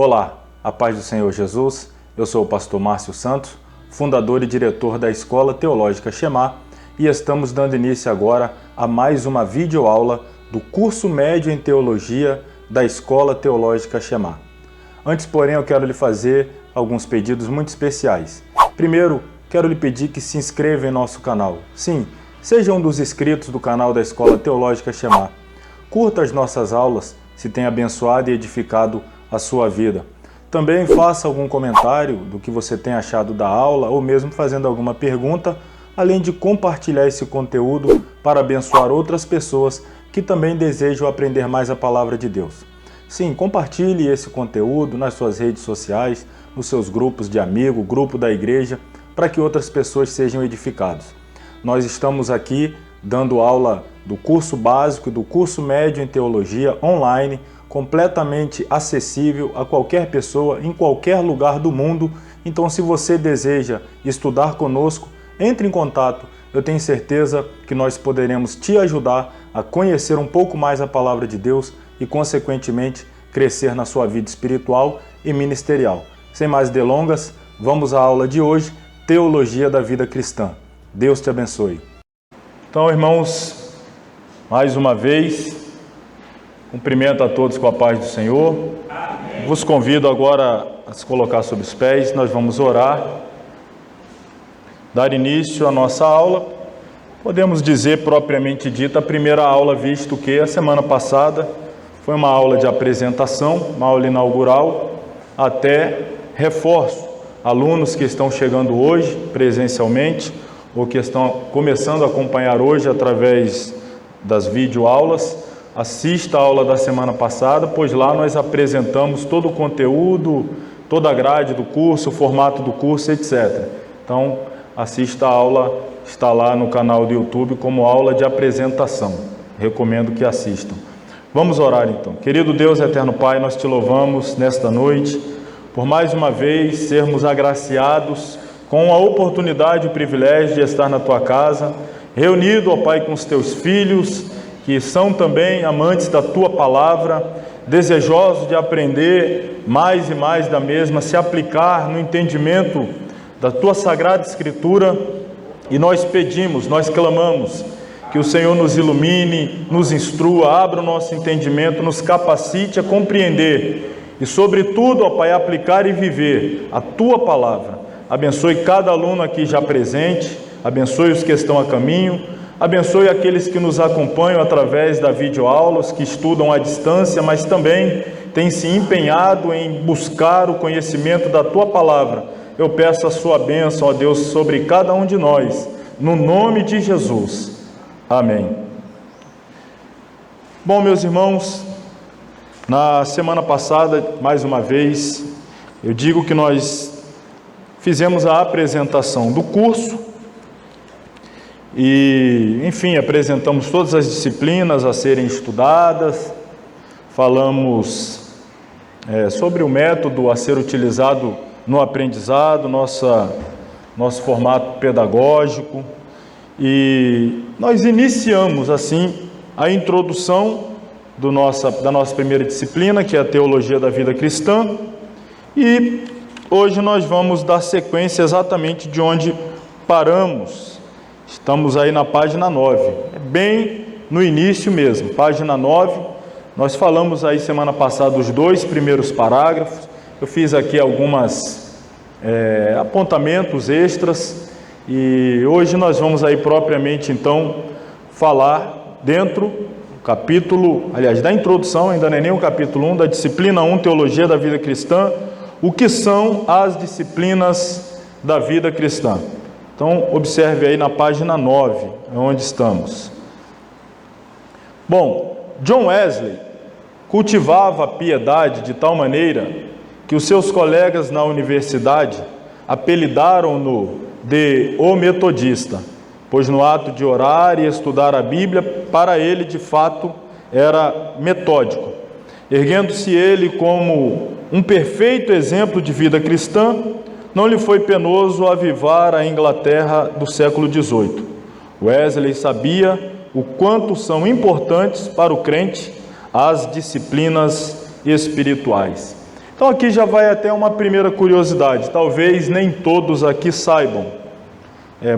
Olá, a paz do Senhor Jesus. Eu sou o pastor Márcio Santos, fundador e diretor da Escola Teológica Shema, e estamos dando início agora a mais uma videoaula do curso médio em Teologia da Escola Teológica Shema. Antes, porém, eu quero lhe fazer alguns pedidos muito especiais. Primeiro, quero lhe pedir que se inscreva em nosso canal. Sim, seja um dos inscritos do canal da Escola Teológica Shema. Curta as nossas aulas se tem abençoado e edificado a sua vida. Também faça algum comentário do que você tem achado da aula ou mesmo fazendo alguma pergunta, além de compartilhar esse conteúdo para abençoar outras pessoas que também desejam aprender mais a palavra de Deus. Sim, compartilhe esse conteúdo nas suas redes sociais, nos seus grupos de amigo, grupo da igreja, para que outras pessoas sejam edificadas. Nós estamos aqui dando aula do curso básico e do curso médio em teologia online, completamente acessível a qualquer pessoa, em qualquer lugar do mundo. Então, se você deseja estudar conosco, entre em contato. Eu tenho certeza que nós poderemos te ajudar a conhecer um pouco mais a palavra de Deus e, consequentemente, crescer na sua vida espiritual e ministerial. Sem mais delongas, vamos à aula de hoje, Teologia da Vida Cristã. Deus te abençoe. Então, irmãos, mais uma vez, cumprimento a todos com a paz do Senhor. Amém. Vos convido agora a se colocar sobre os pés, nós vamos orar, dar início à nossa aula. Podemos dizer propriamente dita a primeira aula, visto que a semana passada foi uma aula de apresentação, uma aula inaugural, até reforço. Alunos que estão chegando hoje presencialmente ou que estão começando a acompanhar hoje através das videoaulas, assista a aula da semana passada, pois lá nós apresentamos todo o conteúdo, toda a grade do curso, o formato do curso, etc. Então, assista a aula, está lá no canal do YouTube como aula de apresentação. Recomendo que assistam. Vamos orar então. Querido Deus, eterno Pai, nós te louvamos nesta noite, por mais uma vez sermos agraciados com a oportunidade e o privilégio de estar na tua casa, reunido, ó Pai, com os teus filhos, que são também amantes da tua palavra, desejosos de aprender mais e mais da mesma, se aplicar no entendimento da tua Sagrada Escritura, e nós pedimos, nós clamamos, que o Senhor nos ilumine, nos instrua, abra o nosso entendimento, nos capacite a compreender e, sobretudo, ó Pai, aplicar e viver a tua palavra. Abençoe cada aluno aqui já presente, abençoe os que estão a caminho, abençoe aqueles que nos acompanham através da videoaula, os que estudam à distância, mas também têm se empenhado em buscar o conhecimento da tua palavra. Eu peço a sua bênção, ó Deus, sobre cada um de nós, no nome de Jesus. Amém. Bom, meus irmãos, na semana passada, mais uma vez, eu digo que nós fizemos a apresentação do curso e, enfim, apresentamos todas as disciplinas a serem estudadas, falamos sobre o método a ser utilizado no aprendizado, nosso formato pedagógico, e nós iniciamos assim a introdução da nossa primeira disciplina, que é a Teologia da Vida Cristã, e hoje nós vamos dar sequência exatamente de onde paramos. Estamos aí na página 9, é bem no início mesmo, página 9, nós falamos aí semana passada os 2 primeiros parágrafos, eu fiz aqui algumas apontamentos extras, e hoje nós vamos aí propriamente então falar dentro do capítulo, aliás, da introdução, ainda não é nem o capítulo 1, da disciplina 1, Teologia da Vida Cristã, o que são as disciplinas da vida cristã. Então, observe aí na página 9, onde estamos. Bom, John Wesley cultivava a piedade de tal maneira que os seus colegas na universidade apelidaram-no de O Metodista, pois no ato de orar e estudar a Bíblia, para ele, de fato, era metódico. Erguendo-se ele como um perfeito exemplo de vida cristã, não lhe foi penoso avivar a Inglaterra do século XVIII. Wesley sabia o quanto são importantes para o crente as disciplinas espirituais. Então aqui já vai até uma primeira curiosidade, talvez nem todos aqui saibam.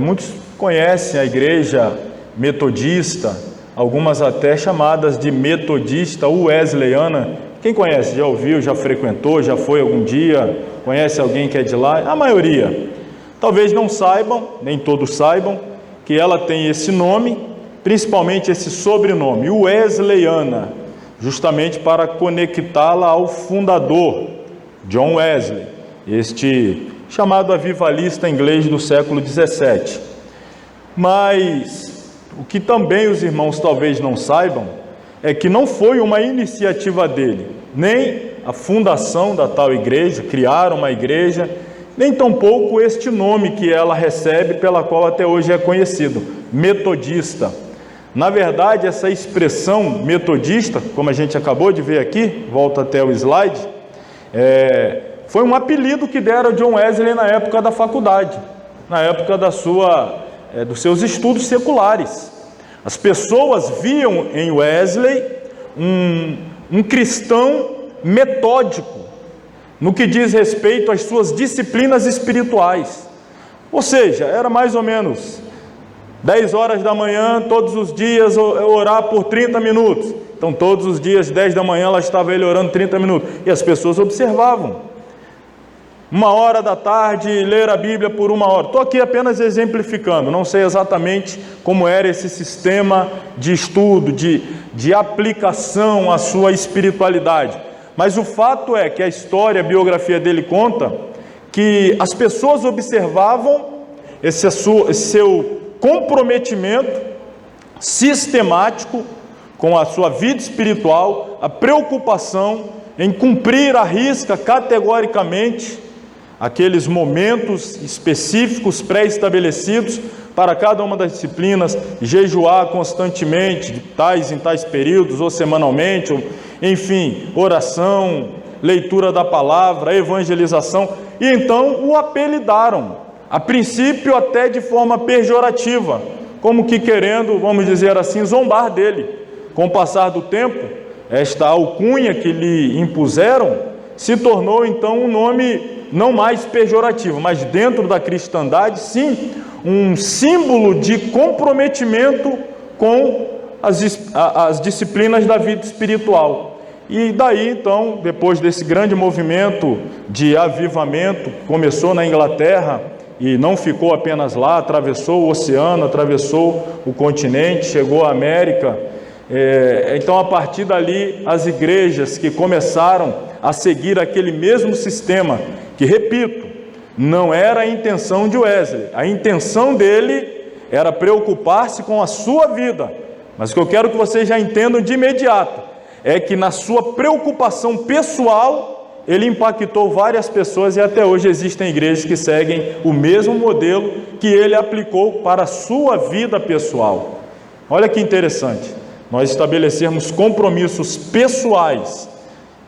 Muitos conhecem a igreja metodista, algumas até chamadas de metodista wesleyana. Quem conhece? Já ouviu, já frequentou, já foi algum dia? Conhece alguém que é de lá? A maioria. Talvez não saibam, nem todos saibam, que ela tem esse nome, principalmente esse sobrenome, Wesleyana, justamente para conectá-la ao fundador, John Wesley, este chamado avivalista inglês do século 17. Mas o que também os irmãos talvez não saibam é que não foi uma iniciativa dele, nem a fundação da tal igreja, criar uma igreja, nem tampouco este nome que ela recebe, pela qual até hoje é conhecido, metodista. Na verdade, essa expressão metodista, como a gente acabou de ver aqui, volta até o slide, foi um apelido que deram a John Wesley na época da faculdade, na época dos seus estudos seculares. As pessoas viam em Wesley um cristão metódico, no que diz respeito às suas disciplinas espirituais. Ou seja, era mais ou menos 10 horas da manhã, todos os dias orar por 30 minutos. Então todos os dias, 10 da manhã, lá estava ele orando 30 minutos. E as pessoas observavam. 1h da tarde, ler a Bíblia por 1 hora. Estou aqui apenas exemplificando, não sei exatamente como era esse sistema de estudo, de aplicação à sua espiritualidade. Mas o fato é que a história, a biografia dele conta que as pessoas observavam esse seu comprometimento sistemático com a sua vida espiritual, a preocupação em cumprir à risca, categoricamente, aqueles momentos específicos pré-estabelecidos para cada uma das disciplinas, jejuar constantemente, de tais em tais períodos, ou semanalmente, ou, enfim, oração, leitura da palavra, evangelização, e então o apelidaram, a princípio até de forma pejorativa, como que querendo, vamos dizer assim, zombar dele. Com o passar do tempo, esta alcunha que lhe impuseram se tornou então um nome não mais pejorativo, mas dentro da cristandade, sim, um símbolo de comprometimento com as disciplinas da vida espiritual. E daí, então, depois desse grande movimento de avivamento, começou na Inglaterra e não ficou apenas lá, atravessou o oceano, atravessou o continente, chegou à América. Então, a partir dali, as igrejas que começaram a seguir aquele mesmo sistema, que, repito, não era a intenção de Wesley, a intenção dele era preocupar-se com a sua vida, mas o que eu quero que vocês já entendam de imediato, é que na sua preocupação pessoal, ele impactou várias pessoas e até hoje existem igrejas que seguem o mesmo modelo que ele aplicou para a sua vida pessoal. Olha que interessante, nós estabelecermos compromissos pessoais,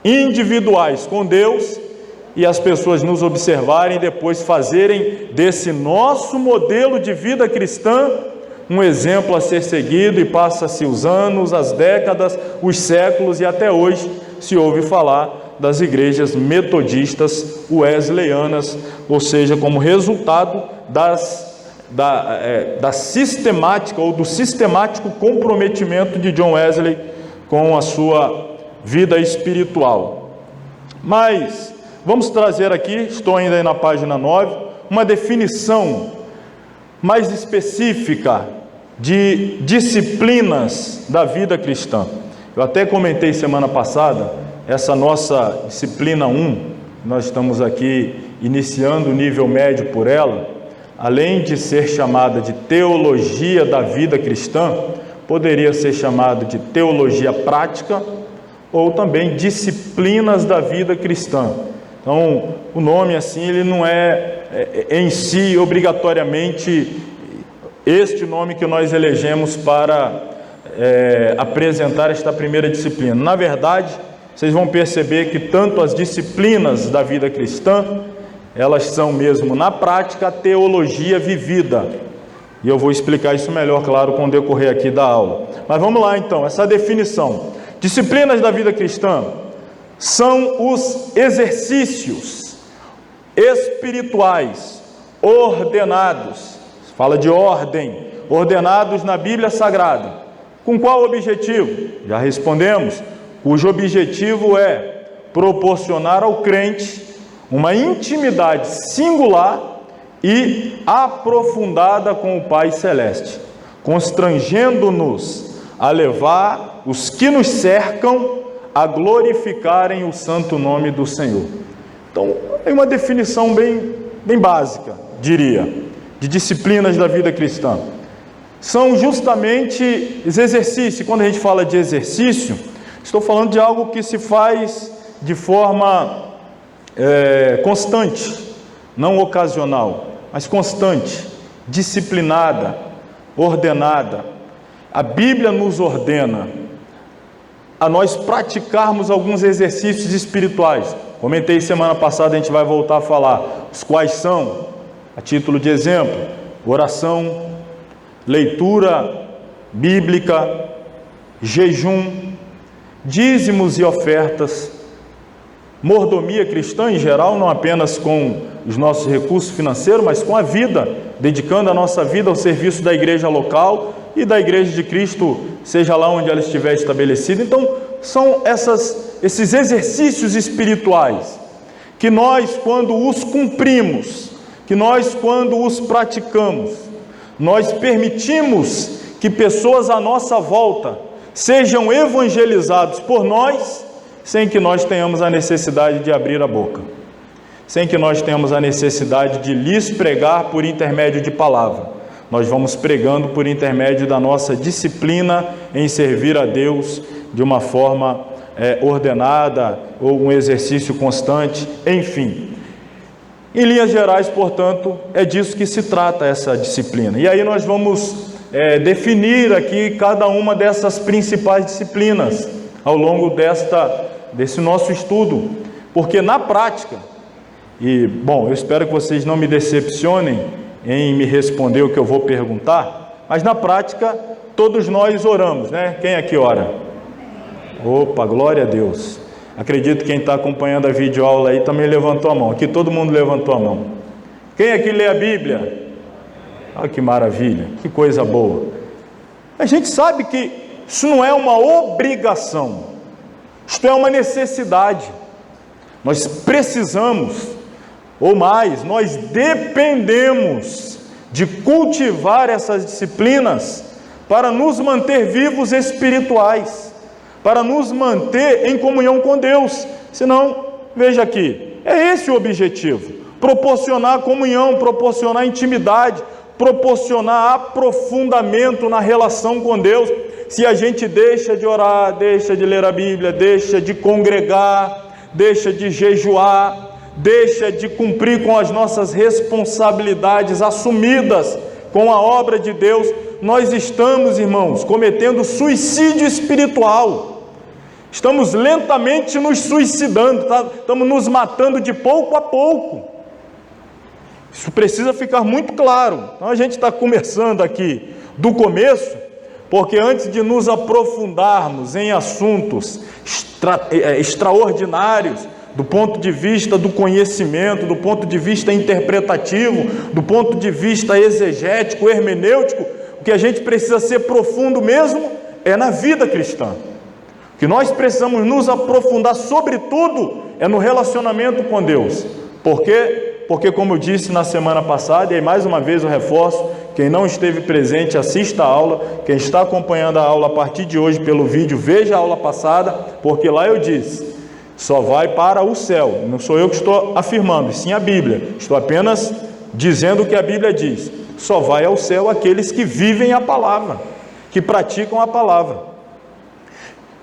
individuais com Deus, e as pessoas nos observarem e depois fazerem desse nosso modelo de vida cristã um exemplo a ser seguido, e passa-se os anos, as décadas, os séculos, e até hoje se ouve falar das igrejas metodistas wesleyanas, ou seja, como resultado da sistemática ou do sistemático comprometimento de John Wesley com a sua vida espiritual. Mas vamos trazer aqui, estou ainda aí na página 9, uma definição mais específica de disciplinas da vida cristã. Eu até comentei semana passada, essa nossa disciplina 1, nós estamos aqui iniciando o nível médio por ela, além de ser chamada de teologia da vida cristã, poderia ser chamada de teologia prática, ou também disciplinas da vida cristã. Então, o nome assim, ele não é em si obrigatoriamente este nome que nós elegemos para apresentar esta primeira disciplina. Na verdade, vocês vão perceber que tanto as disciplinas da vida cristã, elas são mesmo na prática a teologia vivida. E eu vou explicar isso melhor, claro, com o decorrer aqui da aula. Mas vamos lá então, essa definição. Disciplinas da vida cristã são os exercícios espirituais ordenados. Fala de ordem, ordenados na Bíblia Sagrada. Com qual objetivo? Já respondemos, cujo objetivo é proporcionar ao crente uma intimidade singular e aprofundada com o Pai Celeste, constrangendo-nos a levar os que nos cercam a glorificarem o santo nome do Senhor. Então, é uma definição bem básica, diria, de disciplinas da vida cristã. São justamente os exercícios. Quando a gente fala de exercício, estou falando de algo que se faz de forma constante, não ocasional, mas constante, disciplinada, ordenada. A Bíblia nos ordena a nós praticarmos alguns exercícios espirituais. Comentei semana passada, a gente vai voltar a falar, os quais são, a título de exemplo, oração, leitura bíblica, jejum, dízimos e ofertas, mordomia cristã em geral, não apenas com os nossos recursos financeiros, mas com a vida, dedicando a nossa vida ao serviço da igreja local e da igreja de Cristo, seja lá onde ela estiver estabelecida. Então, são esses exercícios espirituais que nós, quando os cumprimos, que nós, quando os praticamos, nós permitimos que pessoas à nossa volta sejam evangelizados por nós, sem que nós tenhamos a necessidade de abrir a boca, sem que nós tenhamos a necessidade de lhes pregar por intermédio de palavra. Nós vamos pregando por intermédio da nossa disciplina em servir a Deus de uma forma ordenada, ou um exercício constante, enfim. Em linhas gerais, portanto, é disso que se trata essa disciplina. E aí nós vamos definir aqui cada uma dessas principais disciplinas ao longo desse nosso estudo, porque na prática, eu espero que vocês não me decepcionem em me responder o que eu vou perguntar, mas na prática todos nós oramos, né? Quem aqui ora? Opa, glória a Deus! Acredito que quem está acompanhando a videoaula aí também levantou a mão. Aqui todo mundo levantou a mão. Quem aqui lê a Bíblia? Ah, que maravilha, que coisa boa. A gente sabe que isso não é uma obrigação, isto é uma necessidade. Nós precisamos, ou mais, nós dependemos de cultivar essas disciplinas para nos manter vivos espirituais, para nos manter em comunhão com Deus. Senão, veja aqui, é esse o objetivo: proporcionar comunhão, proporcionar intimidade, proporcionar aprofundamento na relação com Deus. Se a gente deixa de orar, deixa de ler a Bíblia, deixa de congregar, deixa de jejuar, deixa de cumprir com as nossas responsabilidades assumidas com a obra de Deus, nós estamos, irmãos, cometendo suicídio espiritual. Estamos lentamente nos suicidando, estamos nos matando de pouco a pouco. Isso precisa ficar muito claro. Então a gente está começando aqui do começo, porque antes de nos aprofundarmos em assuntos extraordinários, do ponto de vista do conhecimento, do ponto de vista interpretativo, do ponto de vista exegético, hermenêutico, o que a gente precisa ser profundo mesmo é na vida cristã. O que nós precisamos nos aprofundar, sobretudo, é no relacionamento com Deus. Por quê? Porque, como eu disse na semana passada, e aí mais uma vez eu reforço, quem não esteve presente, assista a aula. Quem está acompanhando a aula a partir de hoje pelo vídeo, veja a aula passada, porque lá eu disse, só vai para o céu. Não sou eu que estou afirmando, sim a Bíblia. Estou apenas dizendo o que a Bíblia diz. Só vai ao céu aqueles que vivem a palavra, que praticam a palavra.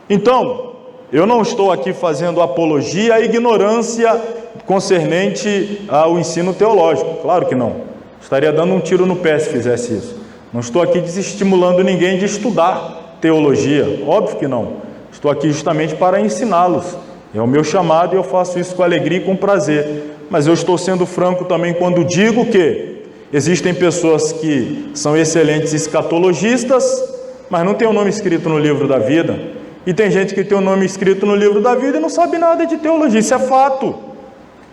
Então, eu não estou aqui fazendo apologia à ignorância concernente ao ensino teológico. Claro que não. Estaria dando um tiro no pé se fizesse isso. Não estou aqui desestimulando ninguém de estudar teologia. Óbvio que não. Estou aqui justamente para ensiná-los. É o meu chamado e eu faço isso com alegria e com prazer. Mas eu estou sendo franco também quando digo que existem pessoas que são excelentes escatologistas, mas não tem o nome escrito no livro da vida. E tem gente que tem o nome escrito no livro da vida e não sabe nada de teologia. Isso é fato.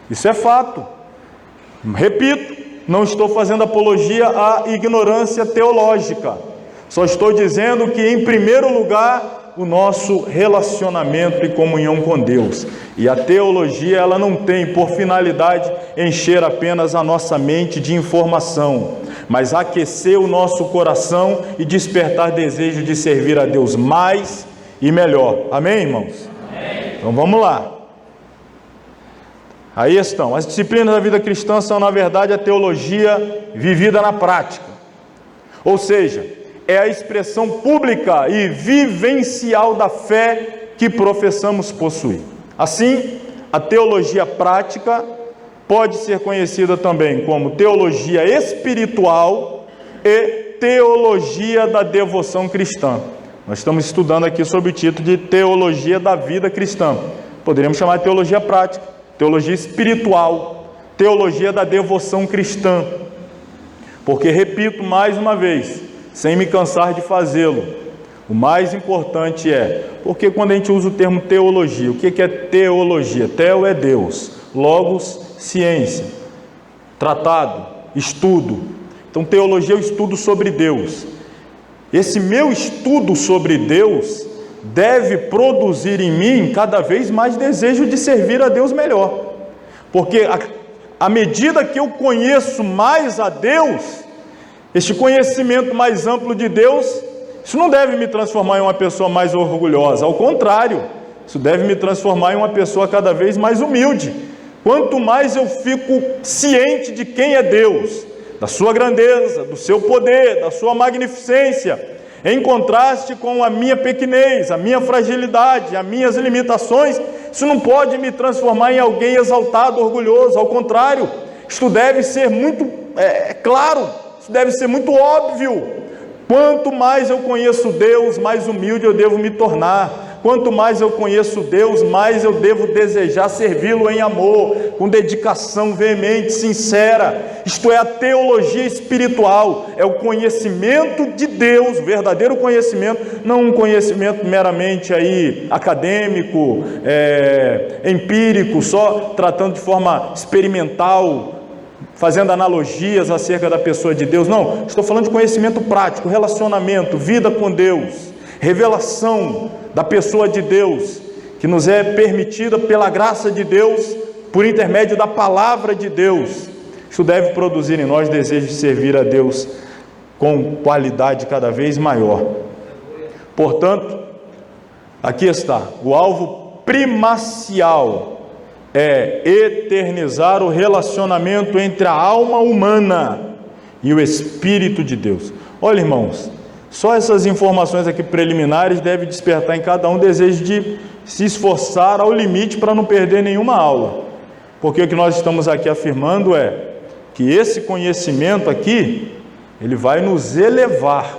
Isso é fato. Repito, não estou fazendo apologia à ignorância teológica. Só estou dizendo que, em primeiro lugar, o nosso relacionamento e comunhão com Deus. E a teologia, ela não tem por finalidade encher apenas a nossa mente de informação, mas aquecer o nosso coração e despertar desejo de servir a Deus mais e melhor. Amém, irmãos? Amém. Então vamos lá. Aí estão. As disciplinas da vida cristã são, na verdade, a teologia vivida na prática. Ou seja, é a expressão pública e vivencial da fé que professamos possuir. Assim, a teologia prática pode ser conhecida também como teologia espiritual e teologia da devoção cristã. Nós estamos estudando aqui sob o título de teologia da vida cristã. Poderíamos chamar de teologia prática, teologia espiritual, teologia da devoção cristã. Porque, repito mais uma vez, sem me cansar de fazê-lo, o mais importante porque quando a gente usa o termo teologia, o que é teologia? Teo é Deus, logos, ciência, tratado, estudo. Então, teologia é o estudo sobre Deus. Esse meu estudo sobre Deus deve produzir em mim cada vez mais desejo de servir a Deus melhor. Porque à medida que eu conheço mais a Deus, este conhecimento mais amplo de Deus, isso não deve me transformar em uma pessoa mais orgulhosa. Ao contrário, isso deve me transformar em uma pessoa cada vez mais humilde. Quanto mais eu fico ciente de quem é Deus, da sua grandeza, do seu poder, da sua magnificência, em contraste com a minha pequenez, a minha fragilidade, as minhas limitações, isso não pode me transformar em alguém exaltado, orgulhoso. Ao contrário, isto deve ser muito claro, isso deve ser muito óbvio. Quanto mais eu conheço Deus, mais humilde eu devo me tornar. Quanto mais eu conheço Deus, mais eu devo desejar servi-lo em amor, com dedicação veemente, sincera. Isto é a teologia espiritual, é o conhecimento de Deus, verdadeiro conhecimento, não um conhecimento meramente acadêmico, empírico, só tratando de forma experimental, fazendo analogias acerca da pessoa de Deus. Não, estou falando de conhecimento prático, relacionamento, vida com Deus, revelação da pessoa de Deus, que nos é permitida pela graça de Deus, por intermédio da palavra de Deus. Isso deve produzir em nós desejo de servir a Deus com qualidade cada vez maior. Portanto, aqui está, o alvo primacial é eternizar o relacionamento entre a alma humana e o Espírito de Deus. Olha, irmãos, só essas informações aqui preliminares devem despertar em cada um desejo de se esforçar ao limite para não perder nenhuma aula. Porque o que nós estamos aqui afirmando é que esse conhecimento aqui, ele vai nos elevar,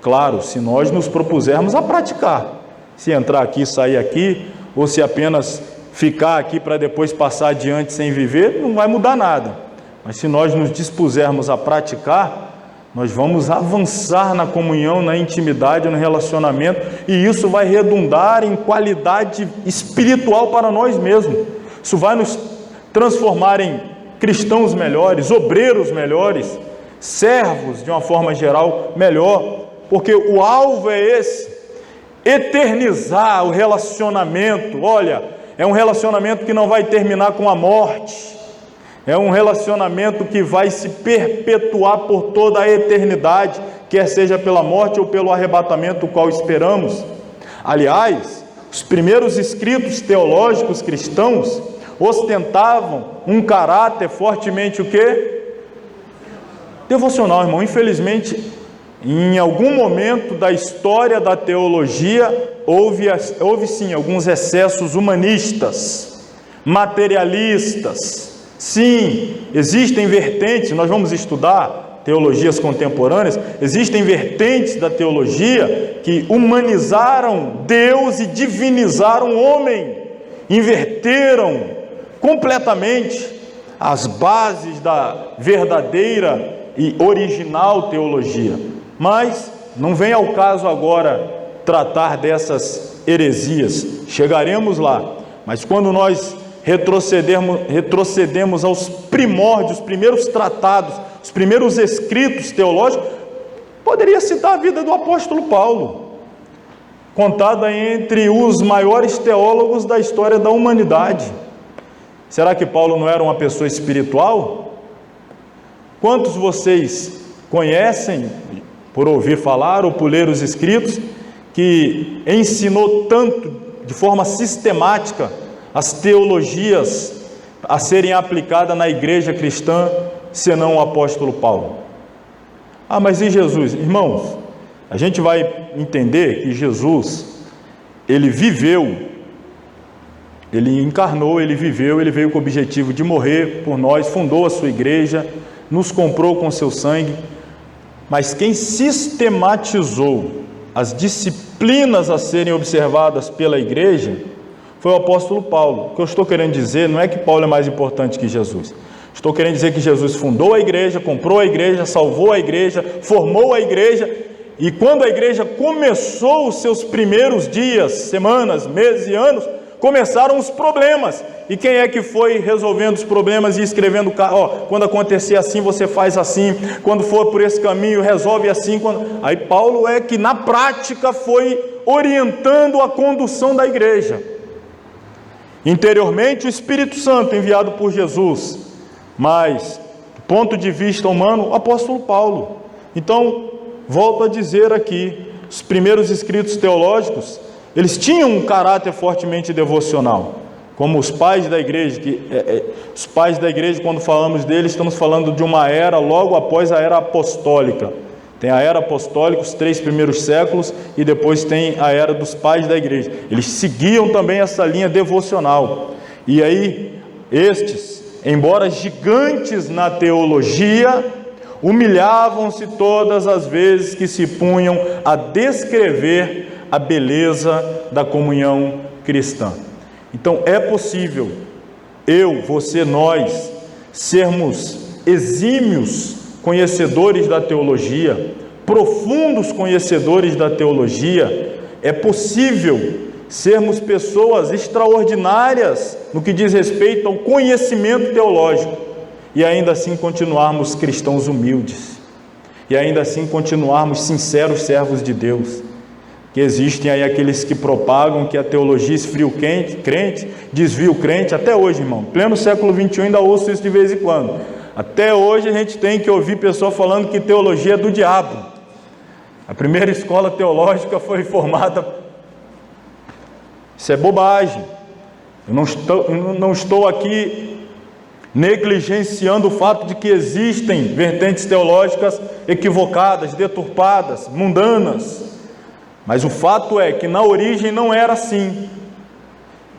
claro, se nós nos propusermos a praticar. Se entrar aqui, sair aqui, ou se apenas ficar aqui para depois passar adiante sem viver, não vai mudar nada. Mas se nós nos dispusermos a praticar, nós vamos avançar na comunhão, na intimidade, no relacionamento, e isso vai redundar em qualidade espiritual para nós mesmos. Isso vai nos transformar em cristãos melhores, obreiros melhores, servos de uma forma geral melhor, porque o alvo é esse, eternizar o relacionamento. Olha, é um relacionamento que não vai terminar com a morte, é um relacionamento que vai se perpetuar por toda a eternidade, quer seja pela morte ou pelo arrebatamento, o qual esperamos. Aliás, os primeiros escritos teológicos cristãos ostentavam um caráter fortemente o quê? Devocional, irmão. Infelizmente, em algum momento da história da teologia, houve sim alguns excessos humanistas, materialistas. Sim, existem vertentes, nós vamos estudar teologias contemporâneas, existem vertentes da teologia que humanizaram Deus e divinizaram o homem, inverteram completamente as bases da verdadeira e original teologia. Mas não vem ao caso agora tratar dessas heresias. Chegaremos lá, mas quando nós retrocedemos aos primórdios, os primeiros tratados, os primeiros escritos teológicos, poderia citar a vida do apóstolo Paulo, contada entre os maiores teólogos da história da humanidade. Será que Paulo não era uma pessoa espiritual? Quantos vocês conhecem, por ouvir falar ou por ler os escritos, que ensinou tanto, de forma sistemática, as teologias a serem aplicadas na igreja cristã, senão o apóstolo Paulo? Ah, mas e Jesus? Irmãos, a gente vai entender que Jesus, ele viveu, ele encarnou, ele viveu, ele veio com o objetivo de morrer por nós, fundou a sua igreja, nos comprou com seu sangue, mas quem sistematizou as disciplinas a serem observadas pela igreja foi o apóstolo Paulo. O que eu estou querendo dizer não é que Paulo é mais importante que Jesus. Estou querendo dizer que Jesus fundou a igreja, comprou a igreja, salvou a igreja, formou a igreja, e quando a igreja começou os seus primeiros dias, semanas, meses e anos, começaram os problemas. E quem é que foi resolvendo os problemas e escrevendo, quando acontecer assim, você faz assim, quando for por esse caminho, resolve assim. Aí Paulo é que na prática foi orientando a condução da igreja. Interiormente, o Espírito Santo enviado por Jesus, mas do ponto de vista humano, o apóstolo Paulo. Então, volto a dizer aqui, os primeiros escritos teológicos, eles tinham um caráter fortemente devocional, como os pais da igreja, os pais da igreja, quando falamos deles, estamos falando de uma era logo após a era apostólica. Tem a era apostólica, os 3 primeiros séculos, e depois tem a era dos pais da igreja. Eles seguiam também essa linha devocional. E aí, estes, embora gigantes na teologia, humilhavam-se todas as vezes que se punham a descrever a beleza da comunhão cristã. Então é possível eu, você, nós sermos exímios conhecedores da teologia, profundos conhecedores da teologia. É possível sermos pessoas extraordinárias no que diz respeito ao conhecimento teológico e ainda assim continuarmos cristãos humildes, e ainda assim continuarmos sinceros servos de Deus. Que existem aí aqueles que propagam que a teologia esfria o crente, desvia o crente. Até hoje, irmão, pleno século XXI, ainda ouço isso de vez em quando. Até hoje a gente tem que ouvir pessoa falando que teologia é do diabo. A primeira escola teológica foi formada. Isso é bobagem. Eu não estou aqui negligenciando o fato de que existem vertentes teológicas equivocadas, deturpadas, mundanas. Mas o fato é que na origem não era assim.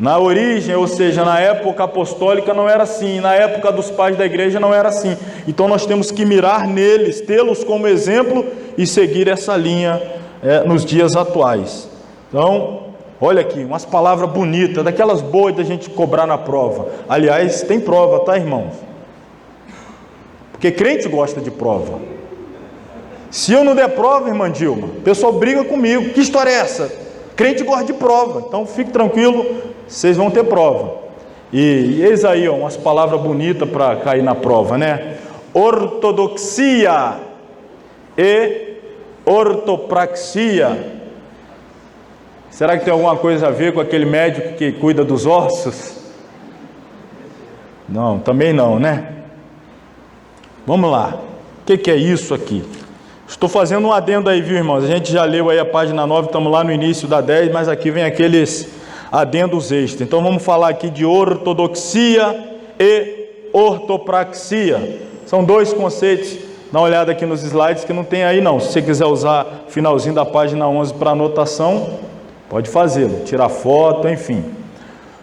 Na origem, ou seja, na época apostólica não era assim, na época dos pais da igreja não era assim. Então nós temos que mirar neles, tê-los como exemplo e seguir essa linha nos dias atuais. Então, olha aqui, umas palavras bonitas, daquelas boas da gente cobrar na prova. Aliás, tem prova, tá, irmãos? Porque crente gosta de prova. Se eu não der prova, irmã Dilma, o pessoal briga comigo. Que história é essa? Crente gosta de prova. Então fique tranquilo, vocês vão ter prova. E eis aí, umas palavras bonitas para cair na prova, né? Ortodoxia e ortopraxia. Será que tem alguma coisa a ver com aquele médico que cuida dos ossos? Não, também não, né? Vamos lá. O que é isso aqui? Estou fazendo um adendo aí, viu, irmãos? A gente já leu aí a página 9, estamos lá no início da 10, mas aqui vem aqueles adendos extras. Então vamos falar aqui de ortodoxia e ortopraxia. São 2 conceitos. Dá uma olhada aqui nos slides que não tem aí não. Se você quiser usar o finalzinho da página 11 para anotação, pode fazê-lo, tirar foto, enfim.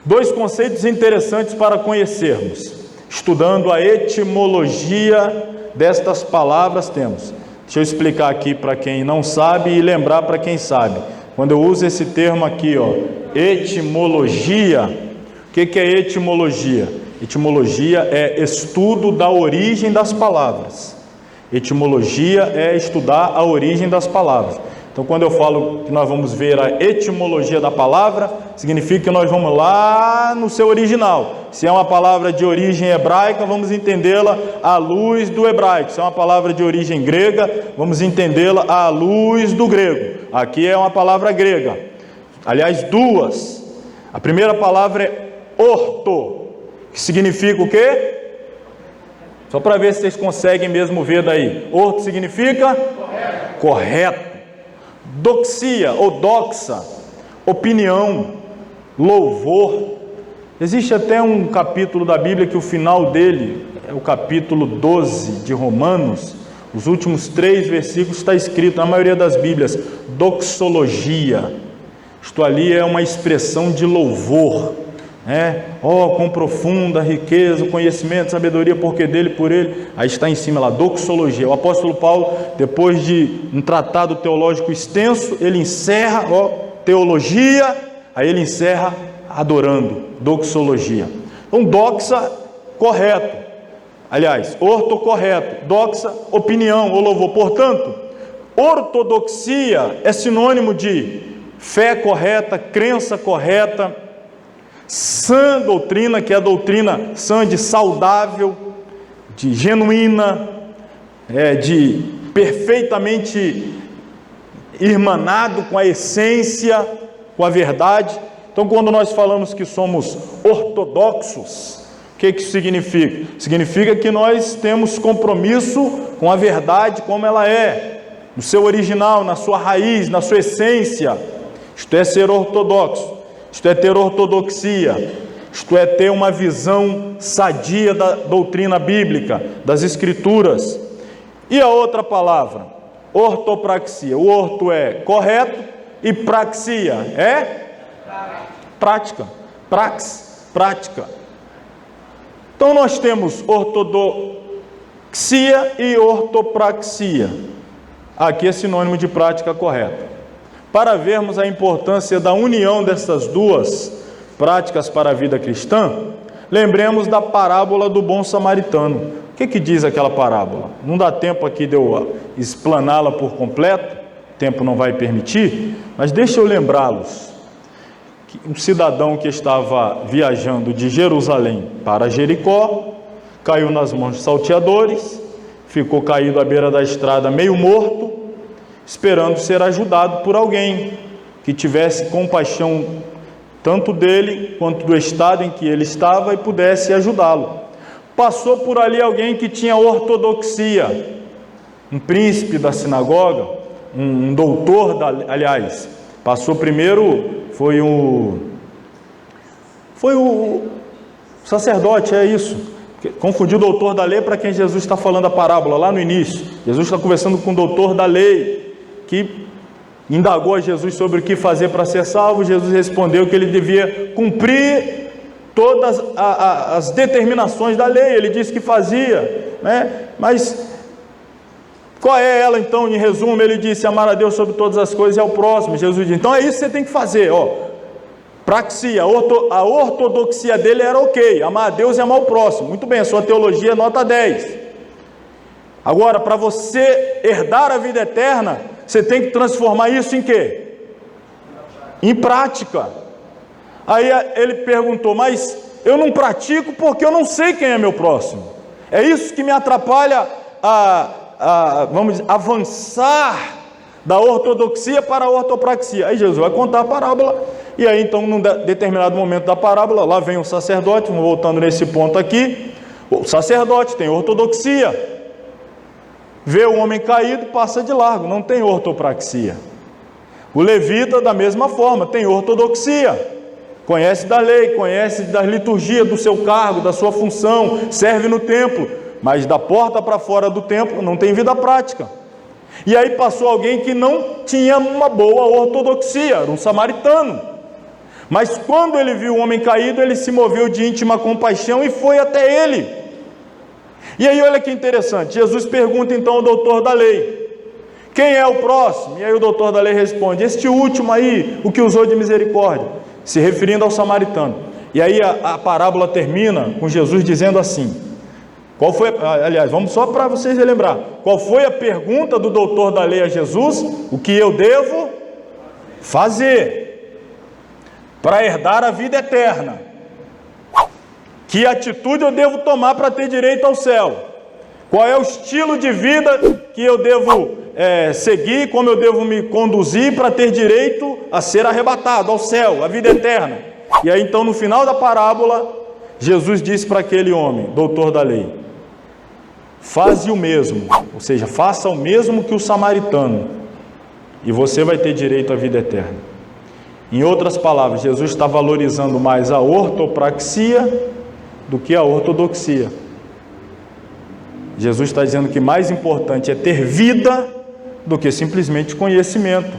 2 conceitos interessantes para conhecermos. Estudando a etimologia destas palavras temos. Deixa eu explicar aqui para quem não sabe e lembrar para quem sabe. Quando eu uso esse termo aqui, etimologia, o que é etimologia? Etimologia é estudo da origem das palavras. Etimologia é estudar a origem das palavras. Então, quando eu falo que nós vamos ver a etimologia da palavra, significa que nós vamos lá no seu original. Se é uma palavra de origem hebraica, vamos entendê-la à luz do hebraico. Se é uma palavra de origem grega, vamos entendê-la à luz do grego. Aqui é uma palavra grega. Aliás, duas. A primeira palavra é orto, que significa o quê? Só para ver se vocês conseguem mesmo ver daí. Orto significa? Correto. Doxia ou doxa, opinião, louvor. Existe até um capítulo da Bíblia que o final dele é o capítulo 12 de Romanos. Os últimos 3 versículos está escrito na maioria das Bíblias, doxologia. Isto ali é uma expressão de louvor. Com profunda riqueza, conhecimento, sabedoria, porque dele, por ele. Aí está em cima lá, doxologia. O apóstolo Paulo, depois de um tratado teológico extenso, ele encerra, teologia, aí ele encerra adorando, doxologia. Então, doxa, correto. Aliás, orto, correto. Doxa, opinião ou louvor. Portanto, ortodoxia é sinônimo de fé correta, crença correta, sã doutrina, que é a doutrina sã de saudável, de genuína, de perfeitamente irmanado com a essência, com a verdade. Então, quando nós falamos que somos ortodoxos, o que isso significa? Significa que nós temos compromisso com a verdade como ela é, no seu original, na sua raiz, na sua essência. Isto é ser ortodoxo. Isto é ter ortodoxia, isto é ter uma visão sadia da doutrina bíblica, das escrituras. E a outra palavra, ortopraxia. O orto é correto e praxia é prática, prática. Então nós temos ortodoxia e ortopraxia. Aqui é sinônimo de prática correta. Para vermos a importância da união dessas duas práticas para a vida cristã, lembremos da parábola do bom samaritano. O que diz aquela parábola? Não dá tempo aqui de eu explaná-la por completo, o tempo não vai permitir, mas deixa eu lembrá-los. Um cidadão que estava viajando de Jerusalém para Jericó, caiu nas mãos de salteadores, ficou caído à beira da estrada meio morto, esperando ser ajudado por alguém que tivesse compaixão tanto dele quanto do estado em que ele estava e pudesse ajudá-lo. Passou por ali alguém que tinha ortodoxia, um príncipe da sinagoga, um doutor, passou primeiro, foi o sacerdote, é isso. Confundiu o doutor da lei para quem Jesus está falando a parábola lá no início. Jesus está conversando com o doutor da lei, que indagou a Jesus sobre o que fazer para ser salvo. Jesus respondeu que ele devia cumprir todas as determinações da lei. Ele disse que fazia, mas qual é ela então? Em resumo, ele disse: amar a Deus sobre todas as coisas e ao próximo. Jesus disse: então é isso que você tem que fazer, praxia. A ortodoxia dele era ok, amar a Deus e amar o próximo. Muito bem, a sua teologia é nota 10. Agora, para você herdar a vida eterna, você tem que transformar isso em quê? Em prática. Aí ele perguntou: mas eu não pratico porque eu não sei quem é meu próximo. É isso que me atrapalha vamos dizer, avançar da ortodoxia para a ortopraxia. Aí Jesus vai contar a parábola, e aí então, num determinado momento da parábola, lá vem o sacerdote, voltando nesse ponto aqui, o sacerdote tem ortodoxia, vê o homem caído, passa de largo, não tem ortopraxia. O levita, da mesma forma, tem ortodoxia, conhece da lei, conhece da liturgia, do seu cargo, da sua função, serve no templo, mas da porta para fora do templo não tem vida prática. E aí passou alguém que não tinha uma boa ortodoxia, era um samaritano, mas quando ele viu o homem caído, ele se moveu de íntima compaixão e foi até ele. E aí olha que interessante, Jesus pergunta então ao doutor da lei: quem é o próximo? E aí o doutor da lei responde: este último aí, o que usou de misericórdia, se referindo ao samaritano. E aí a parábola termina com Jesus dizendo assim: Qual foi, aliás, vamos só para vocês relembrar. Qual foi a pergunta do doutor da lei a Jesus? O que eu devo fazer para herdar a vida eterna? Que atitude eu devo tomar para ter direito ao céu? Qual é o estilo de vida que eu devo seguir, como eu devo me conduzir para ter direito a ser arrebatado ao céu, à vida eterna? E aí então no final da parábola, Jesus disse para aquele homem, doutor da lei, faze o mesmo, ou seja, faça o mesmo que o samaritano, e você vai ter direito à vida eterna. Em outras palavras, Jesus está valorizando mais a ortopraxia do que a ortodoxia. Jesus está dizendo que mais importante é ter vida do que simplesmente conhecimento.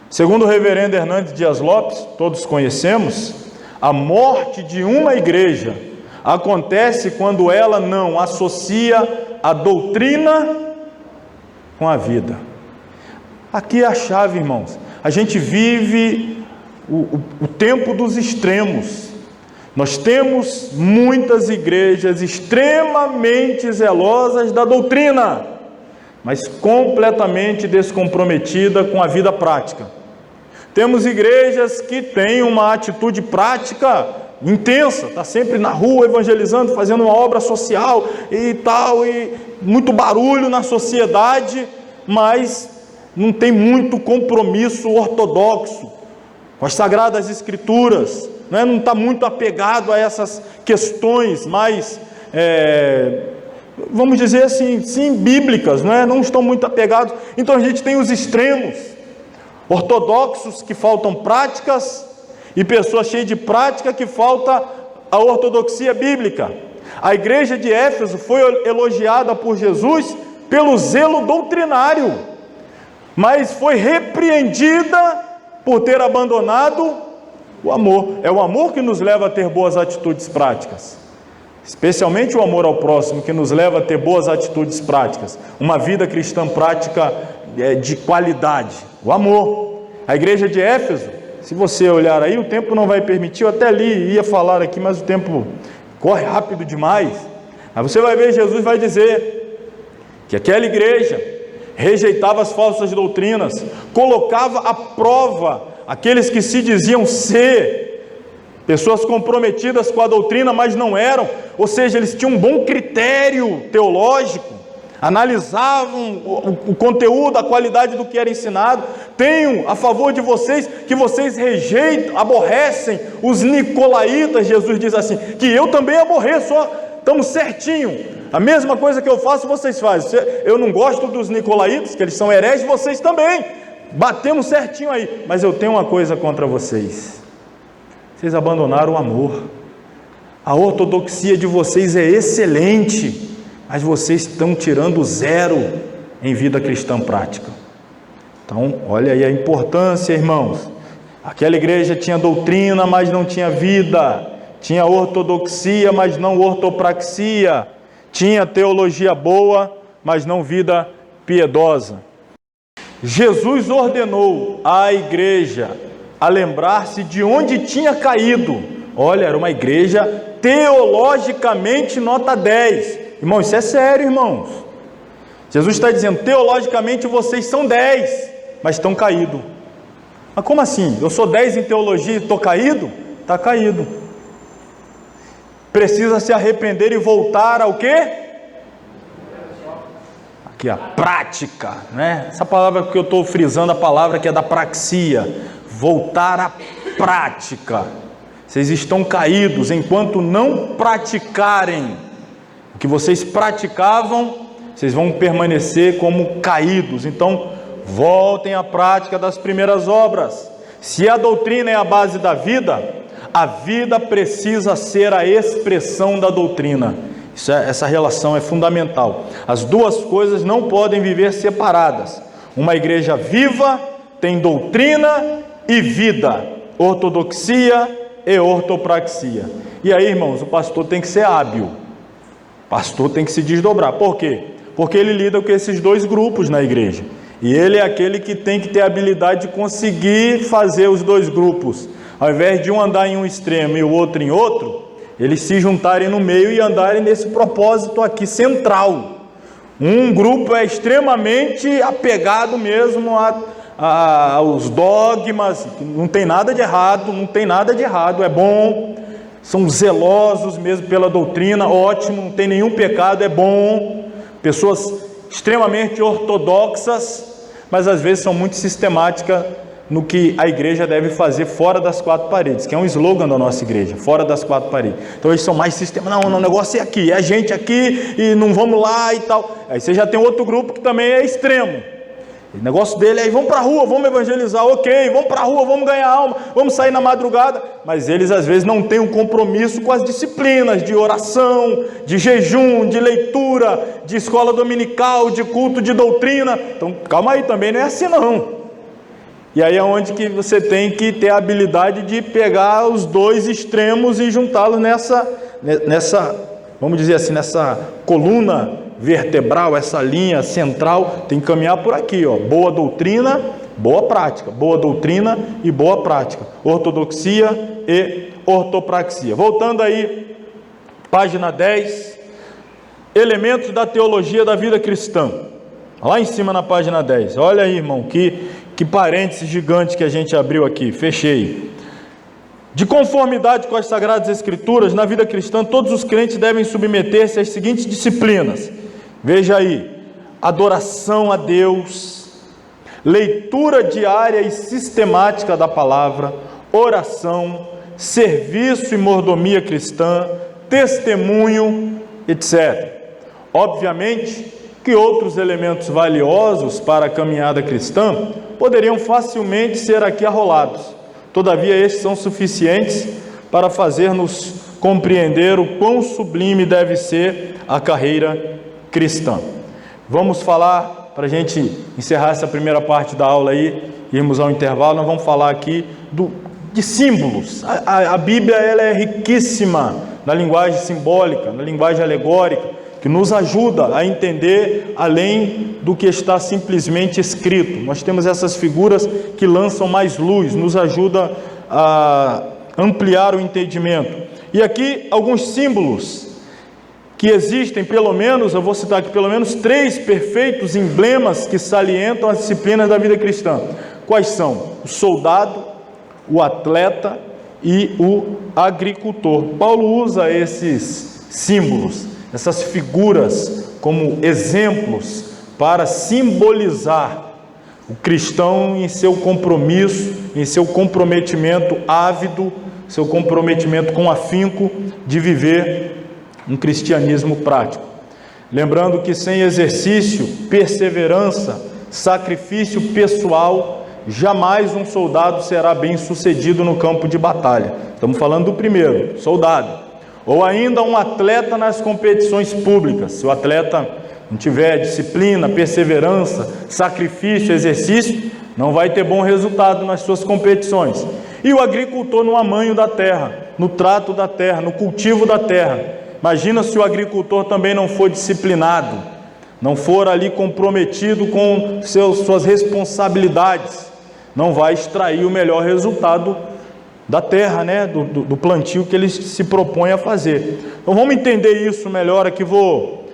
Segundo o reverendo Hernandes Dias Lopes, todos conhecemos, a morte de uma igreja acontece quando ela não associa a doutrina com a vida. Aqui é a chave, irmãos. A gente vive o tempo dos extremos. Nós temos muitas igrejas extremamente zelosas da doutrina, mas completamente descomprometidas com a vida prática. Temos igrejas que têm uma atitude prática intensa, está sempre na rua evangelizando, fazendo uma obra social e tal, e muito barulho na sociedade, mas não tem muito compromisso ortodoxo com as Sagradas Escrituras, não está muito apegado a essas questões mais, vamos dizer assim, sim, bíblicas, não estão muito apegados. Então a gente tem os extremos, ortodoxos que faltam práticas e pessoas cheias de prática que falta a ortodoxia bíblica. A igreja de Éfeso foi elogiada por Jesus pelo zelo doutrinário, mas foi repreendida por ter abandonado o amor. É o amor que nos leva a ter boas atitudes práticas, especialmente o amor ao próximo, que nos leva a ter boas atitudes práticas, uma vida cristã prática de qualidade, o amor. A igreja de Éfeso, se você olhar aí, o tempo não vai permitir, eu até ali ia falar aqui, mas o tempo corre rápido demais. Aí você vai ver, Jesus vai dizer que aquela igreja rejeitava as falsas doutrinas, colocava à prova aqueles que se diziam ser pessoas comprometidas com a doutrina, mas não eram, ou seja, eles tinham um bom critério teológico, analisavam o conteúdo, a qualidade do que era ensinado. Tenho a favor de vocês que vocês rejeitam, aborrecem os nicolaítas. Jesus diz assim, que eu também aborreço, estamos certinho, a mesma coisa que eu faço, vocês fazem. Eu não gosto dos nicolaítas, que eles são hereges, vocês também, batemos certinho aí, mas eu tenho uma coisa contra vocês, vocês abandonaram o amor. A ortodoxia de vocês é excelente, mas vocês estão tirando zero em vida cristã prática. Então, olha aí a importância, irmãos. Aquela igreja tinha doutrina, mas não tinha vida. Tinha ortodoxia, mas não ortopraxia. Tinha teologia boa, mas não vida piedosa. Jesus ordenou à igreja a lembrar-se de onde tinha caído. Olha, era uma igreja teologicamente nota 10. Irmão, isso é sério, irmãos. Jesus está dizendo, teologicamente vocês são 10, mas estão caídos. Mas como assim? Eu sou 10 em teologia e estou caído? Está caído. Precisa se arrepender e voltar ao quê? Aqui a prática, Essa palavra que eu estou frisando, a palavra que é da praxia. Voltar à prática. Vocês estão caídos enquanto não praticarem o que vocês praticavam, vocês vão permanecer como caídos. Então, voltem à prática das primeiras obras. Se a doutrina é a base da vida, a vida precisa ser a expressão da doutrina. Essa relação é fundamental. As duas coisas não podem viver separadas. Uma igreja viva tem doutrina e vida, ortodoxia e ortopraxia. E aí, irmãos, o pastor tem que ser hábil. O pastor tem que se desdobrar. Por quê? Porque ele lida com esses dois grupos na igreja. E ele é aquele que tem que ter a habilidade de conseguir fazer os dois grupos. Ao invés de um andar em um extremo e o outro em outro, eles se juntarem no meio e andarem nesse propósito aqui central. Um grupo é extremamente apegado mesmo aos dogmas, não tem nada de errado, é bom, são zelosos mesmo pela doutrina, ótimo, não tem nenhum pecado, é bom, pessoas extremamente ortodoxas, mas às vezes são muito sistemáticas no que a igreja deve fazer fora das quatro paredes, que é um slogan da nossa igreja, fora das quatro paredes. Então eles são mais sistemáticos, não, o negócio é aqui, é a gente aqui e não vamos lá e tal. Aí você já tem outro grupo que também é extremo. O negócio dele é, vamos para a rua, vamos evangelizar, ok, vamos para a rua, vamos ganhar alma, vamos sair na madrugada, mas eles às vezes não têm um compromisso com as disciplinas de oração, de jejum, de leitura, de escola dominical, de culto, de doutrina. Então calma aí, também não é assim não. E aí é onde que você tem que ter a habilidade de pegar os dois extremos e juntá-los nessa, vamos dizer assim, nessa coluna vertebral, essa linha central, tem que caminhar por aqui, ó. Boa doutrina, boa prática. Boa doutrina e boa prática. Ortodoxia e ortopraxia. Voltando aí, página 10, elementos da teologia da vida cristã. Lá em cima na página 10. Olha aí, irmão, que parênteses gigante que a gente abriu aqui. Fechei. De conformidade com as Sagradas Escrituras, na vida cristã, todos os crentes devem submeter-se às seguintes disciplinas. Veja aí: adoração a Deus, leitura diária e sistemática da palavra, oração, serviço e mordomia cristã, testemunho, etc. Obviamente que outros elementos valiosos para a caminhada cristã poderiam facilmente ser aqui arrolados. Todavia, estes são suficientes para fazer-nos compreender o quão sublime deve ser a carreira cristã. Vamos falar, para a gente encerrar essa primeira parte da aula aí, irmos ao intervalo, nós vamos falar aqui de símbolos. A Bíblia ela é riquíssima na linguagem simbólica, na linguagem alegórica, que nos ajuda a entender além do que está simplesmente escrito. Nós temos essas figuras que lançam mais luz, nos ajuda a ampliar o entendimento. E aqui alguns símbolos que existem, pelo menos, eu vou citar aqui pelo menos 3 perfeitos emblemas que salientam as disciplinas da vida cristã. Quais são? O soldado, o atleta e o agricultor. Paulo usa esses símbolos, essas figuras como exemplos para simbolizar o cristão em seu compromisso, em seu comprometimento ávido, seu comprometimento com afinco de viver um cristianismo prático. Lembrando que sem exercício, perseverança, sacrifício pessoal, jamais um soldado será bem sucedido no campo de batalha. Estamos falando do primeiro, soldado. Ou ainda um atleta nas competições públicas. Se o atleta não tiver disciplina, perseverança, sacrifício, exercício, não vai ter bom resultado nas suas competições. E o agricultor no amanho da terra, no trato da terra, no cultivo da terra. Imagina se o agricultor também não for disciplinado, não for ali comprometido com suas responsabilidades, não vai extrair o melhor resultado da terra, né? do plantio que ele se propõe a fazer. Então vamos entender isso melhor aqui, vou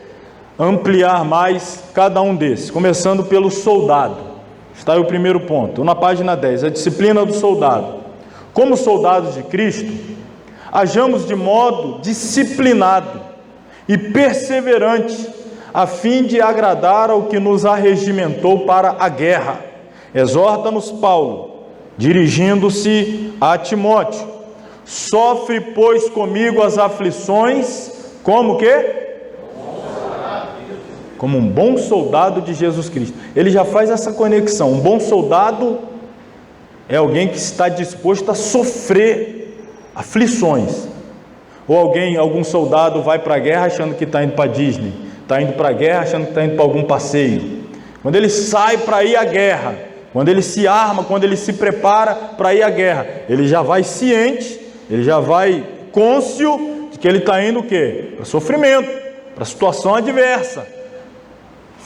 ampliar mais cada um desses, começando pelo soldado. Está aí o primeiro ponto, na página 10, a disciplina do soldado. Como soldados de Cristo, hajamos de modo disciplinado e perseverante, a fim de agradar ao que nos arregimentou para a guerra. Exorta-nos Paulo, dirigindo-se a Timóteo: sofre, pois, comigo as aflições, como que? Como um bom soldado de Jesus Cristo. Ele já faz essa conexão. Um bom soldado é alguém que está disposto a sofrer aflições. Ou algum soldado vai para a guerra achando que está indo para Disney, está indo para a guerra achando que está indo para algum passeio. Quando ele sai para ir à guerra, quando ele se arma, quando ele se prepara para ir à guerra, ele já vai ciente, ele já vai cônscio de que ele está indo o quê? Para sofrimento, para situação adversa.